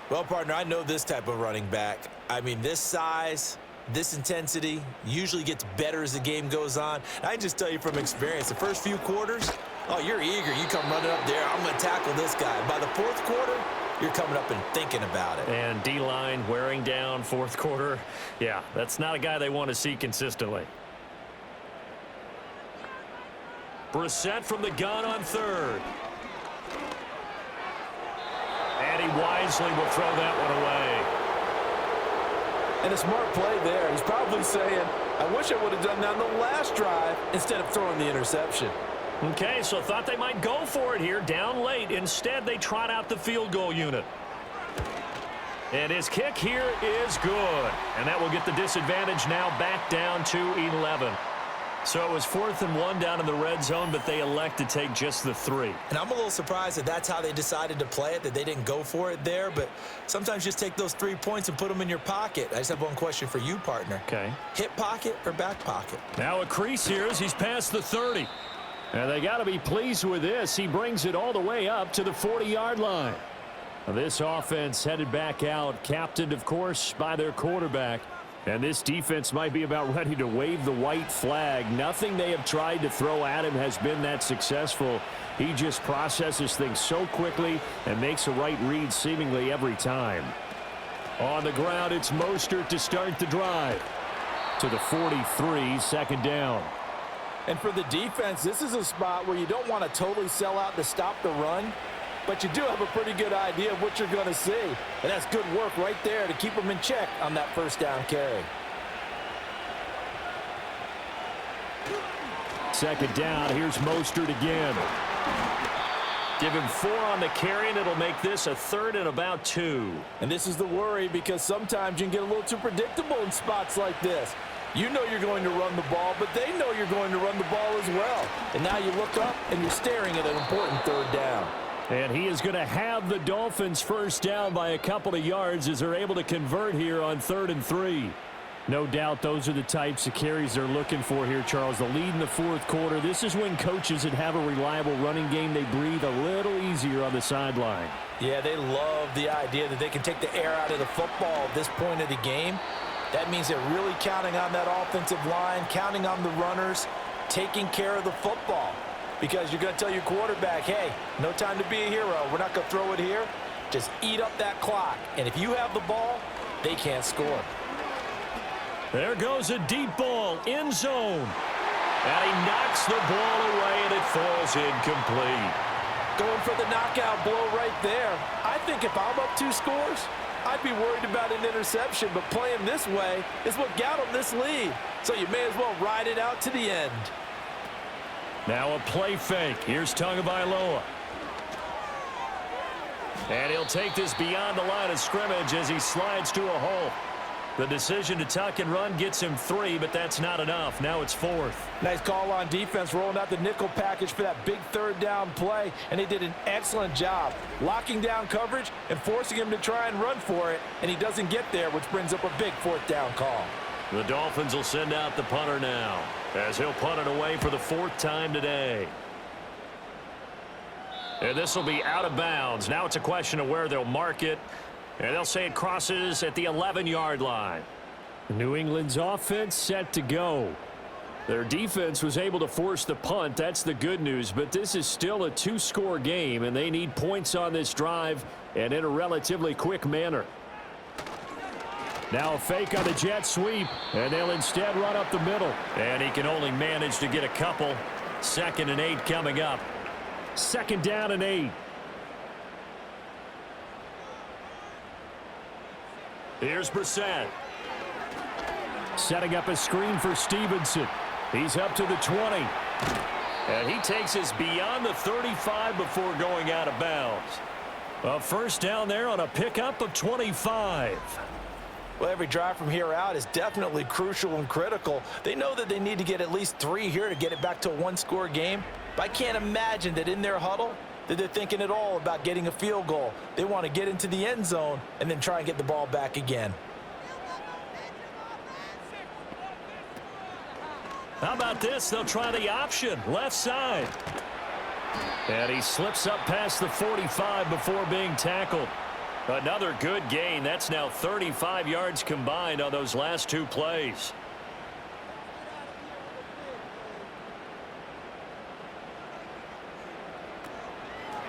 Well, partner, I know this type of running back. I mean, this size, this intensity usually gets better as the game goes on. And I can just tell you from experience, the first few quarters, oh, you're eager. You come running up there, I'm going to tackle this guy. By the 4th quarter, you're coming up and thinking about it. And D-line wearing down 4th quarter. Yeah, that's not a guy they want to see consistently. Brissett from the gun on 3rd. And he wisely will throw that one away. And a smart play there. He's probably saying, I wish I would have done that on the last drive instead of throwing the interception. Okay, so thought they might go for it here down late. Instead, they trot out the field goal unit. And his kick here is good. And that will get the disadvantage now back down to 11. So it was 4th and 1 down in the red zone, but they elect to take just the 3. And I'm a little surprised that that's how they decided to play it, that they didn't go for it there. But sometimes just take those 3 points and put them in your pocket. I just have one question for you, partner. Okay. Hip pocket or back pocket? Now a crease here as he's past the 30. And they got to be pleased with this. He brings it all the way up to the 40-yard line. Now this offense headed back out, captained, of course, by their quarterback. And this defense might be about ready to wave the white flag. Nothing they have tried to throw at him has been that successful. He just processes things so quickly and makes a right read seemingly every time. On the ground, it's Mostert to start the drive. to the 43, second down. And for the defense, this is a spot where you don't want to totally sell out to stop the run, but you do have a pretty good idea of what you're going to see. And that's good work right there to keep them in check on that first down carry. Second down, here's Mostert again. Give him 4 on the carry, and it'll make this a 3rd and about 2. And this is the worry, because sometimes you can get a little too predictable in spots like this. You know you're going to run the ball, but they know you're going to run the ball as well. And now you look up, and you're staring at an important 3rd down. And he is going to have the Dolphins first down by a couple of yards as they're able to convert here on 3rd and 3. No doubt those are the types of carries they're looking for here, Charles. The lead in the fourth quarter. This is when coaches that have a reliable running game, they breathe a little easier on the sideline. Yeah, they love the idea that they can take the air out of the football at this point of the game. That means they're really counting on that offensive line, counting on the runners, taking care of the football. Because you're going to tell your quarterback, hey, no time to be a hero. We're not going to throw it here. Just eat up that clock. And if you have the ball, they can't score. There goes a deep ball, end zone. And he knocks the ball away, and it falls incomplete. Going for the knockout blow right there. I think if I'm up 2 scores, I'd be worried about an interception, but playing this way is what got them this lead. So you may as well ride it out to the end. Now a play fake. Here's Tagovailoa. And he'll take this beyond the line of scrimmage as he slides to a halt. The decision to tuck and run gets him 3, but that's not enough. Now it's 4th. Nice call on defense, rolling out the nickel package for that big 3rd down play, and they did an excellent job locking down coverage and forcing him to try and run for it, and he doesn't get there, which brings up a big 4th down call. The Dolphins will send out the punter now, as he'll punt it away for the 4th time today. And this will be out of bounds. Now it's a question of where they'll mark it. And they'll say it crosses at the 11-yard line. New England's offense set to go. Their defense was able to force the punt. That's the good news. But this is still a 2-score game, and they need points on this drive and in a relatively quick manner. Now a fake on the jet sweep, and they'll instead run up the middle. And he can only manage to get a couple. 2nd and 8 coming up. 2nd down and 8. Here's Brissett. Setting up a screen for Stevenson. He's up to the 20. And he takes us beyond the 35 before going out of bounds. A first down there on a pickup of 25. Well, every drive from here out is definitely crucial and critical. They know that they need to get at least 3 here to get it back to a 1-score game. But I can't imagine that in their huddle that they're thinking at all about getting a field goal. They want to get into the end zone and then try and get the ball back again. How about this? They'll try the option, left side. And he slips up past the 45 before being tackled. Another good gain. That's now 35 yards combined on those last 2 plays.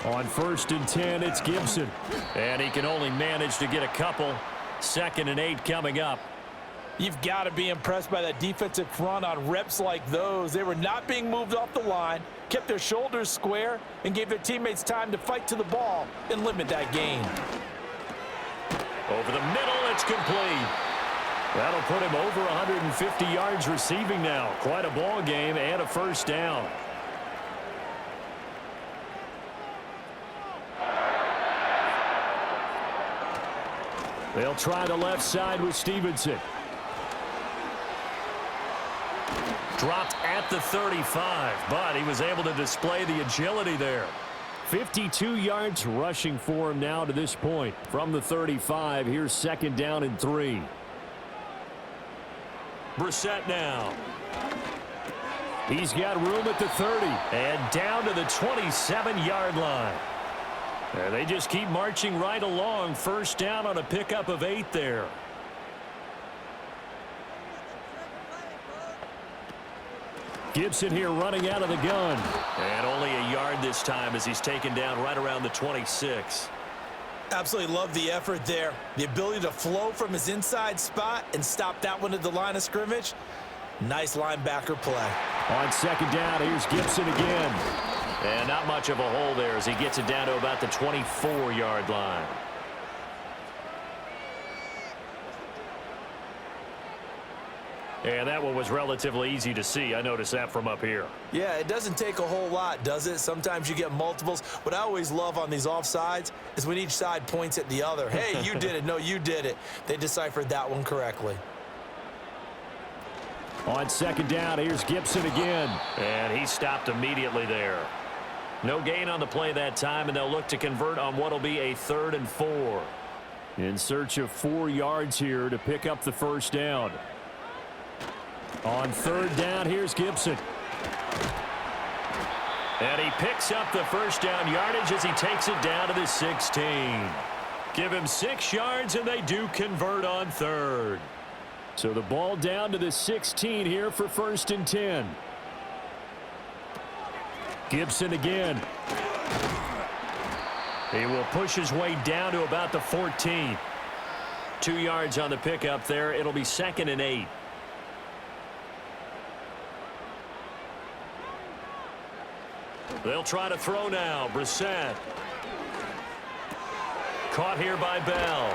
On 1st and 10, it's Gibson. And he can only manage to get a couple. 2nd and 8 coming up. You've got to be impressed by that defensive front on reps like those. They were not being moved off the line, kept their shoulders square, and gave their teammates time to fight to the ball and limit that gain. Over the middle, it's complete. That'll put him over 150 yards receiving now. Quite a ball game and a first down. They'll try the left side with Stevenson. Dropped at the 35, but he was able to display the agility there. 52 yards rushing for him now to this point. From the 35, here's 2nd down and 3. Brissett now. He's got room at the 30. And down to the 27-yard line. And they just keep marching right along. First down on a pickup of 8 there. Gibson here running out of the gun. And only a yard this time as he's taken down right around the 26. Absolutely love the effort there. The ability to flow from his inside spot and stop that one at the line of scrimmage. Nice linebacker play. On second down, here's Gibson again. And not much of a hole there as he gets it down to about the 24-yard line. And that one was relatively easy to see. I noticed that from up here. Yeah, it doesn't take a whole lot, does it? Sometimes you get multiples. What I always love on these offsides is when each side points at the other. Hey, you did it. No, you did it. They deciphered that one correctly. On second down, here's Gibson again. And he stopped immediately there. No gain on the play that time, and they'll look to convert on what will be a 3rd and 4. In search of 4 yards here to pick up the first down. On third down, here's Gibson. And he picks up the first down yardage as he takes it down to the 16. Give him 6 yards, and they do convert on 3rd. So the ball down to the 16 here for 1st and 10. Gibson again. He will push his way down to about the 14. 2 yards on the pickup there. It'll be 2nd and 8. They'll try to throw now. Brissett. Caught here by Bell.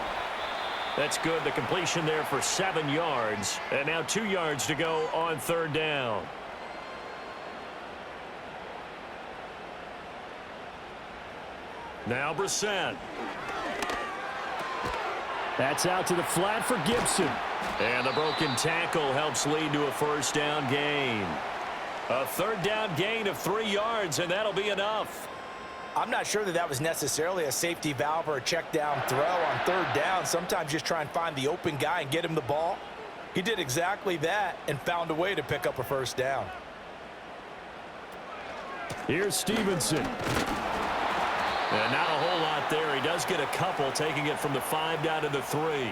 That's good. The completion there for 7 yards. And now 2 yards to go on 3rd down. Now Brissett. That's out to the flat for Gibson. And the broken tackle helps lead to a 1st down gain. A 3rd down gain of 3 yards, and that'll be enough. I'm not sure that was necessarily a safety valve or a check down throw on 3rd down. Sometimes just try and find the open guy and get him the ball. He did exactly that and found a way to pick up a 1st down. Here's Stevenson. And not a whole lot there. He does get a couple, taking it from the 5 down to the 3.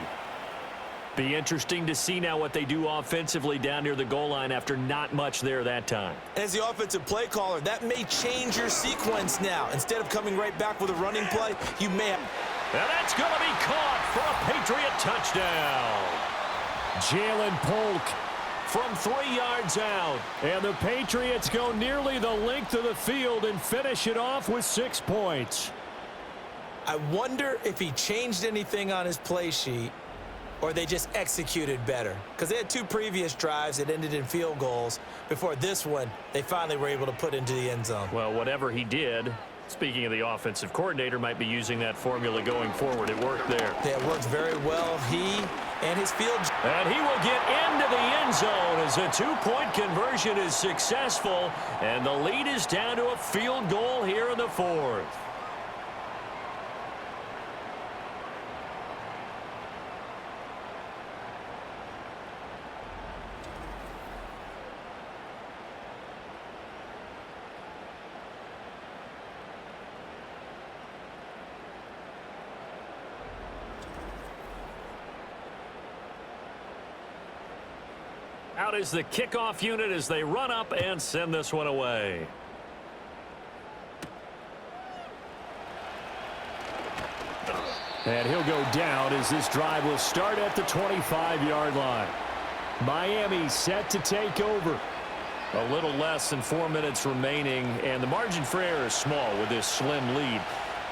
Be interesting to see now what they do offensively down near the goal line after not much there that time. As the offensive play caller, that may change your sequence now. Instead of coming right back with a running play, you may have... And that's going to be caught for a Patriot touchdown. Jalen Polk from 3 yards out. And the Patriots go nearly the length of the field and finish it off with 6 points. I wonder if he changed anything on his play sheet or they just executed better. Because they had 2 previous drives that ended in field goals. Before this one, they finally were able to put into the end zone. Well, whatever he did, speaking of the offensive coordinator, might be using that formula going forward. It worked there. Yeah, it worked very well. He and his field... And he will get into the end zone as a 2-point conversion is successful. And the lead is down to a field goal here in the 4th. Out is the kickoff unit as they run up and send this one away. And he'll go down as this drive will start at the 25-yard line. Miami set to take over. A little less than 4 minutes remaining, and the margin for error is small with this slim lead.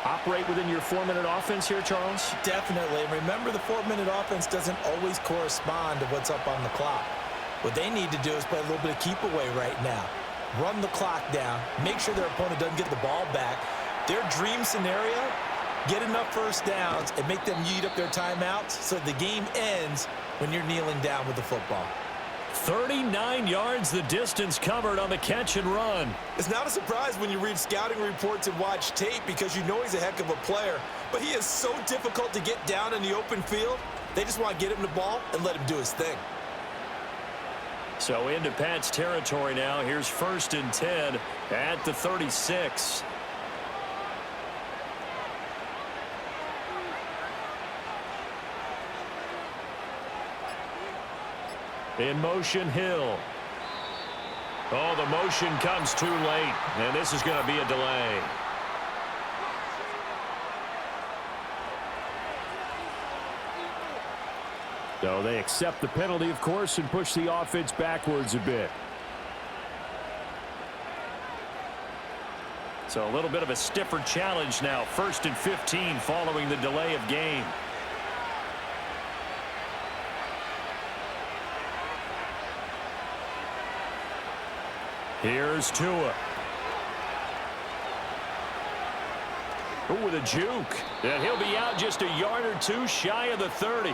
Operate within your 4-minute offense here, Charles? Definitely. And remember, the 4-minute offense doesn't always correspond to what's up on the clock. What they need to do is play a little bit of keep away right now. Run the clock down. Make sure their opponent doesn't get the ball back. Their dream scenario, get enough first downs and make them eat up their timeouts so the game ends when you're kneeling down with the football. 39 yards the distance covered on the catch and run. It's not a surprise when you read scouting reports and watch tape because you know he's a heck of a player, but he is so difficult to get down in the open field. They just want to get him the ball and let him do his thing. So into Pat's territory now. Here's 1st and 10 at the 36. In motion, Hill. Oh, the motion comes too late, and this is going to be a delay. So they accept the penalty, of course, and push the offense backwards a bit. So a little bit of a stiffer challenge now. 1st and 15 following the delay of game. Here's Tua. Ooh, with a juke. And he'll be out just a yard or two shy of the 30.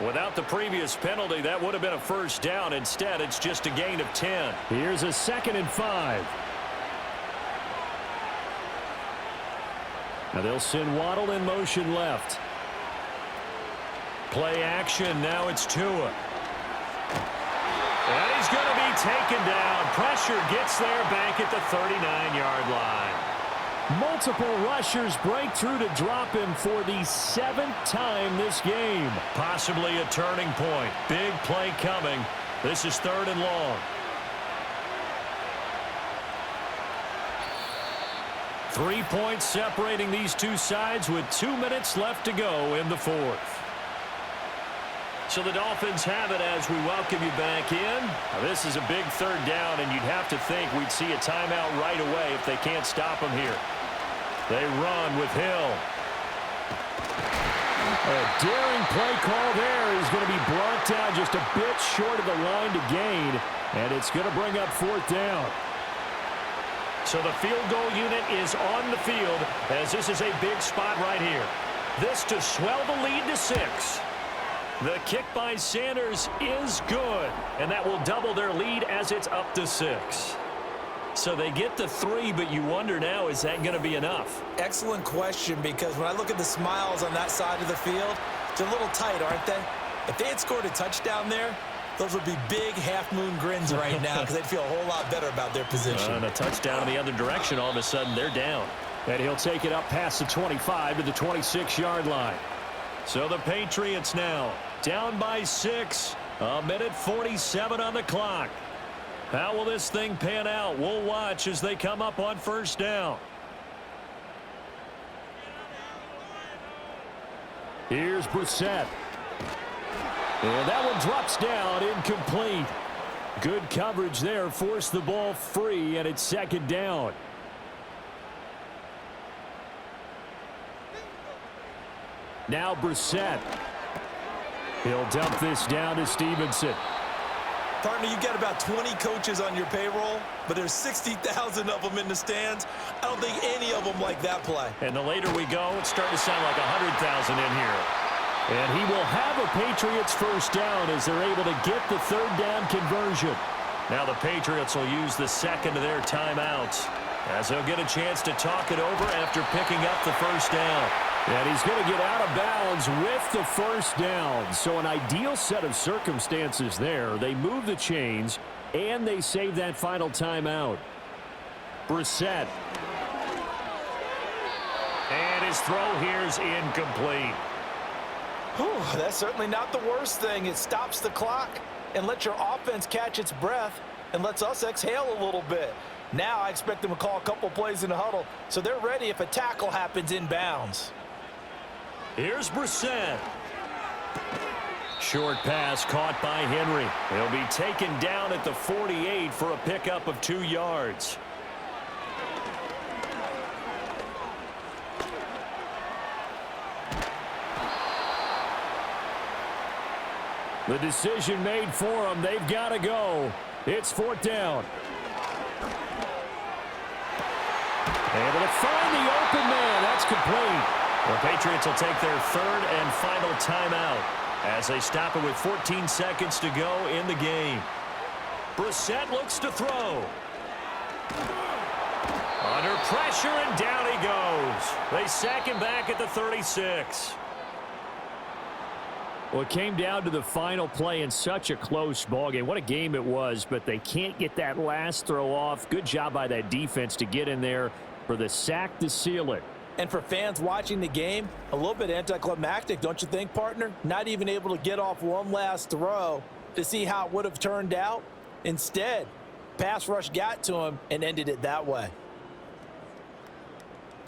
Without the previous penalty, that would have been a first down. Instead, it's just a gain of 10. Here's a 2nd and 5. Now they'll send Waddle in motion left. Play action. Now it's Tua. And he's going to be taken down. Pressure gets there back at the 39-yard line. Multiple rushers break through to drop him for the 7th time this game. Possibly a turning point. Big play coming. This is 3rd and long. 3 points separating these two sides with 2 minutes left to go in the 4th. So the Dolphins have it as we welcome you back in. Now this is a big 3rd down, and you'd have to think we'd see a timeout right away if they can't stop him here. They run with Hill. A daring play call there. He's going to be brought down just a bit short of the line to gain, and it's going to bring up 4th down. So the field goal unit is on the field as this is a big spot right here. This to swell the lead to 6. The kick by Sanders is good, and that will double their lead as it's up to 6. So they get the 3, but you wonder now, is that going to be enough? Excellent question, because when I look at the smiles on that side of the field, they're a little tight, aren't they? If they had scored a touchdown there, those would be big half-moon grins right now because they'd feel a whole lot better about their position. And a touchdown in the other direction, all of a sudden they're down. And he'll take it up past the 25 to the 26-yard line. So the Patriots now down by 6. 1:47 on the clock. How will this thing pan out? We'll watch as they come up on 1st down. Here's Brissett. And that one drops down, incomplete. Good coverage there, forced the ball free, and it's 2nd down. Now Brissett. He'll dump this down to Stevenson. Partner, you've got about 20 coaches on your payroll, but there's 60,000 of them in the stands. I don't think any of them like that play. And the later we go, it's starting to sound like 100,000 in here. And he will have a Patriots 1st down as they're able to get the 3rd down conversion. Now the Patriots will use the 2nd of their timeouts as they'll get a chance to talk it over after picking up the 1st down. And he's going to get out of bounds with the 1st down. So an ideal set of circumstances there. They move the chains, and they save that final timeout. Brissett. And his throw here's incomplete. Whew, that's certainly not the worst thing. It stops the clock and lets your offense catch its breath and lets us exhale a little bit. Now I expect them to call a couple plays in the huddle, so they're ready if a tackle happens inbounds. Here's Brissett. Short pass caught by Henry. He'll be taken down at the 48 for a pickup of 2 yards. The decision made for them. They've got to go. It's 4th down. Able to find the open man. That's complete. The Patriots will take their 3rd and final timeout as they stop it with 14 seconds to go in the game. Brissett looks to throw. Under pressure, and down he goes. They sack him back at the 36. Well, it came down to the final play in such a close ballgame. What a game it was, but they can't get that last throw off. Good job by that defense to get in there for the sack to seal it. And for fans watching the game, a little bit anticlimactic, don't you think, partner? Not even able to get off one last throw to see how it would have turned out. Instead, pass rush got to him and ended it that way.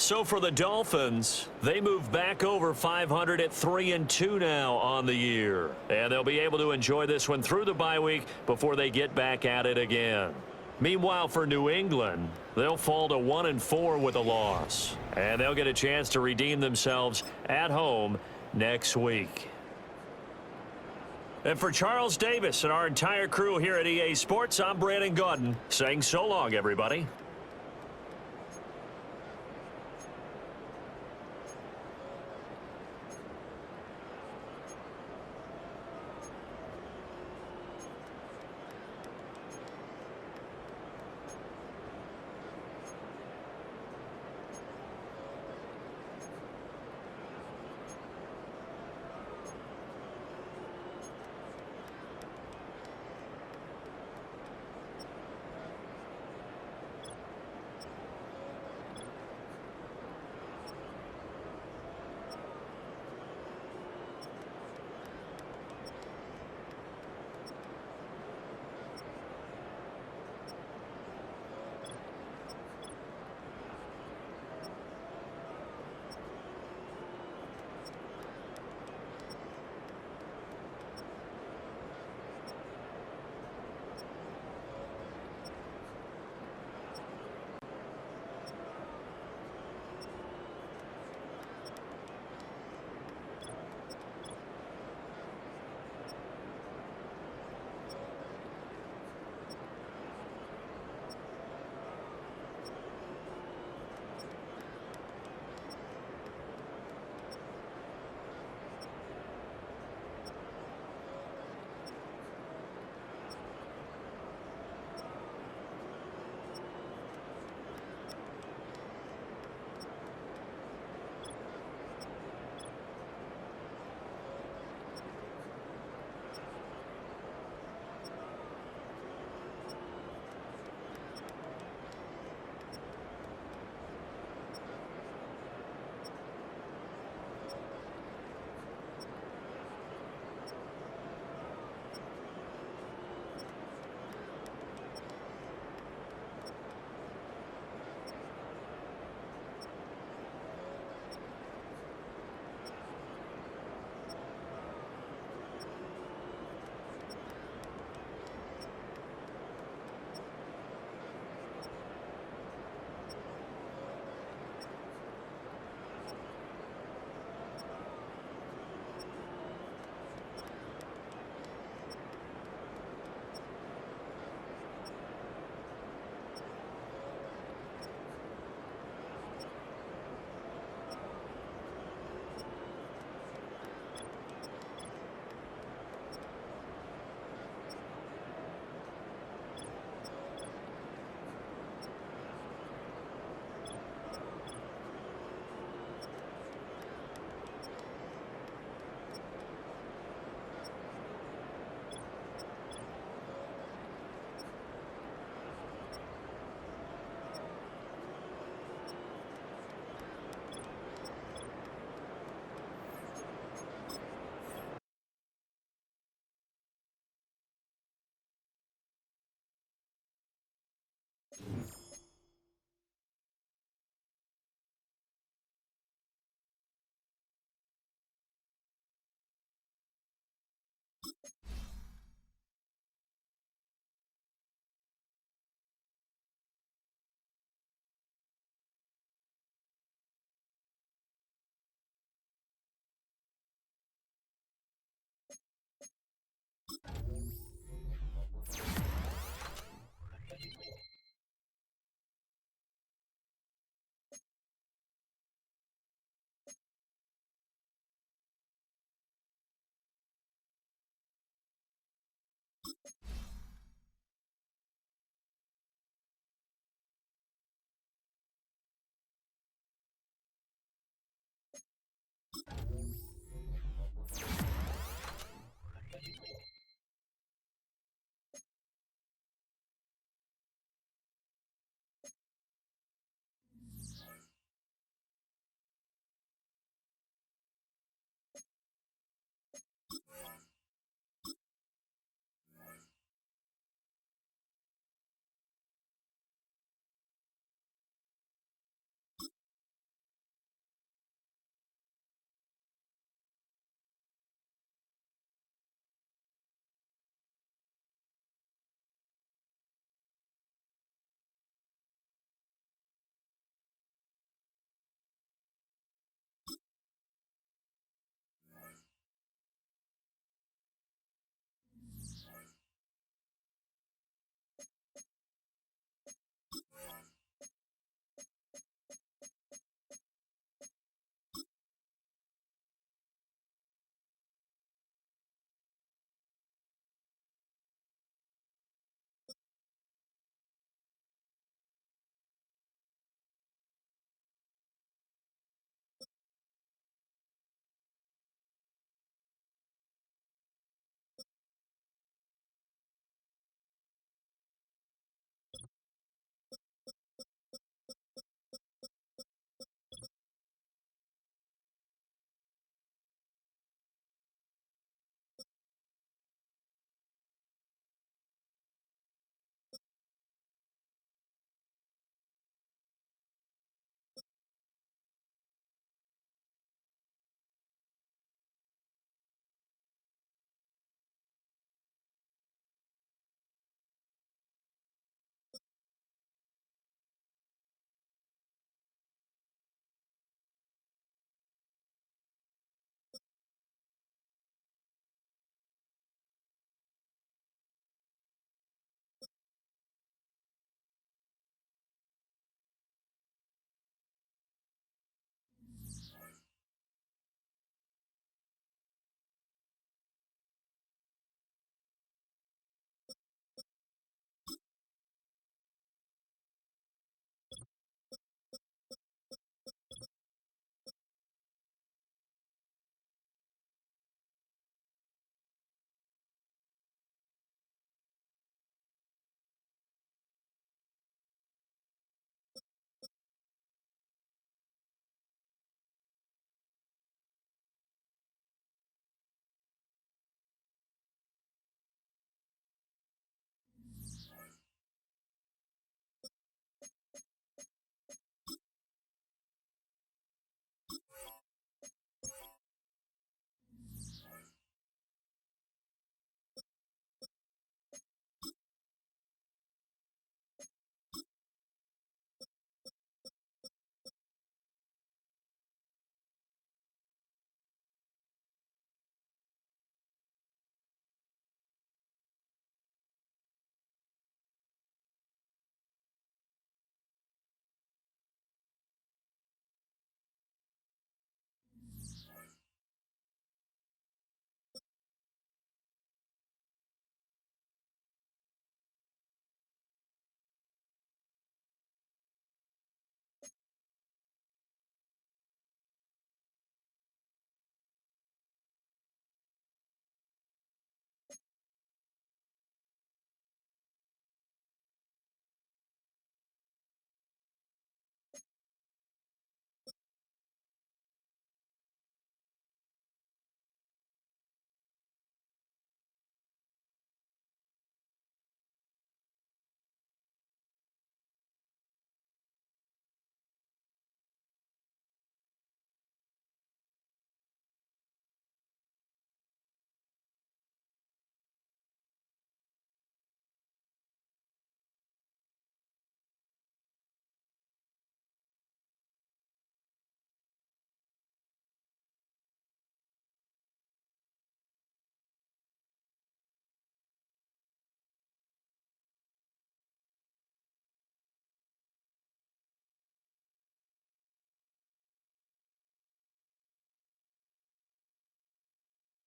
So for the Dolphins, they move back over 500 at 3-2 now on the year. And they'll be able to enjoy this one through the bye week before they get back at it again. Meanwhile, for New England, they'll fall to 1-4 with a loss. And they'll get a chance to redeem themselves at home next week. And for Charles Davis and our entire crew here at EA Sports, I'm Brandon Gaudin saying so long, everybody.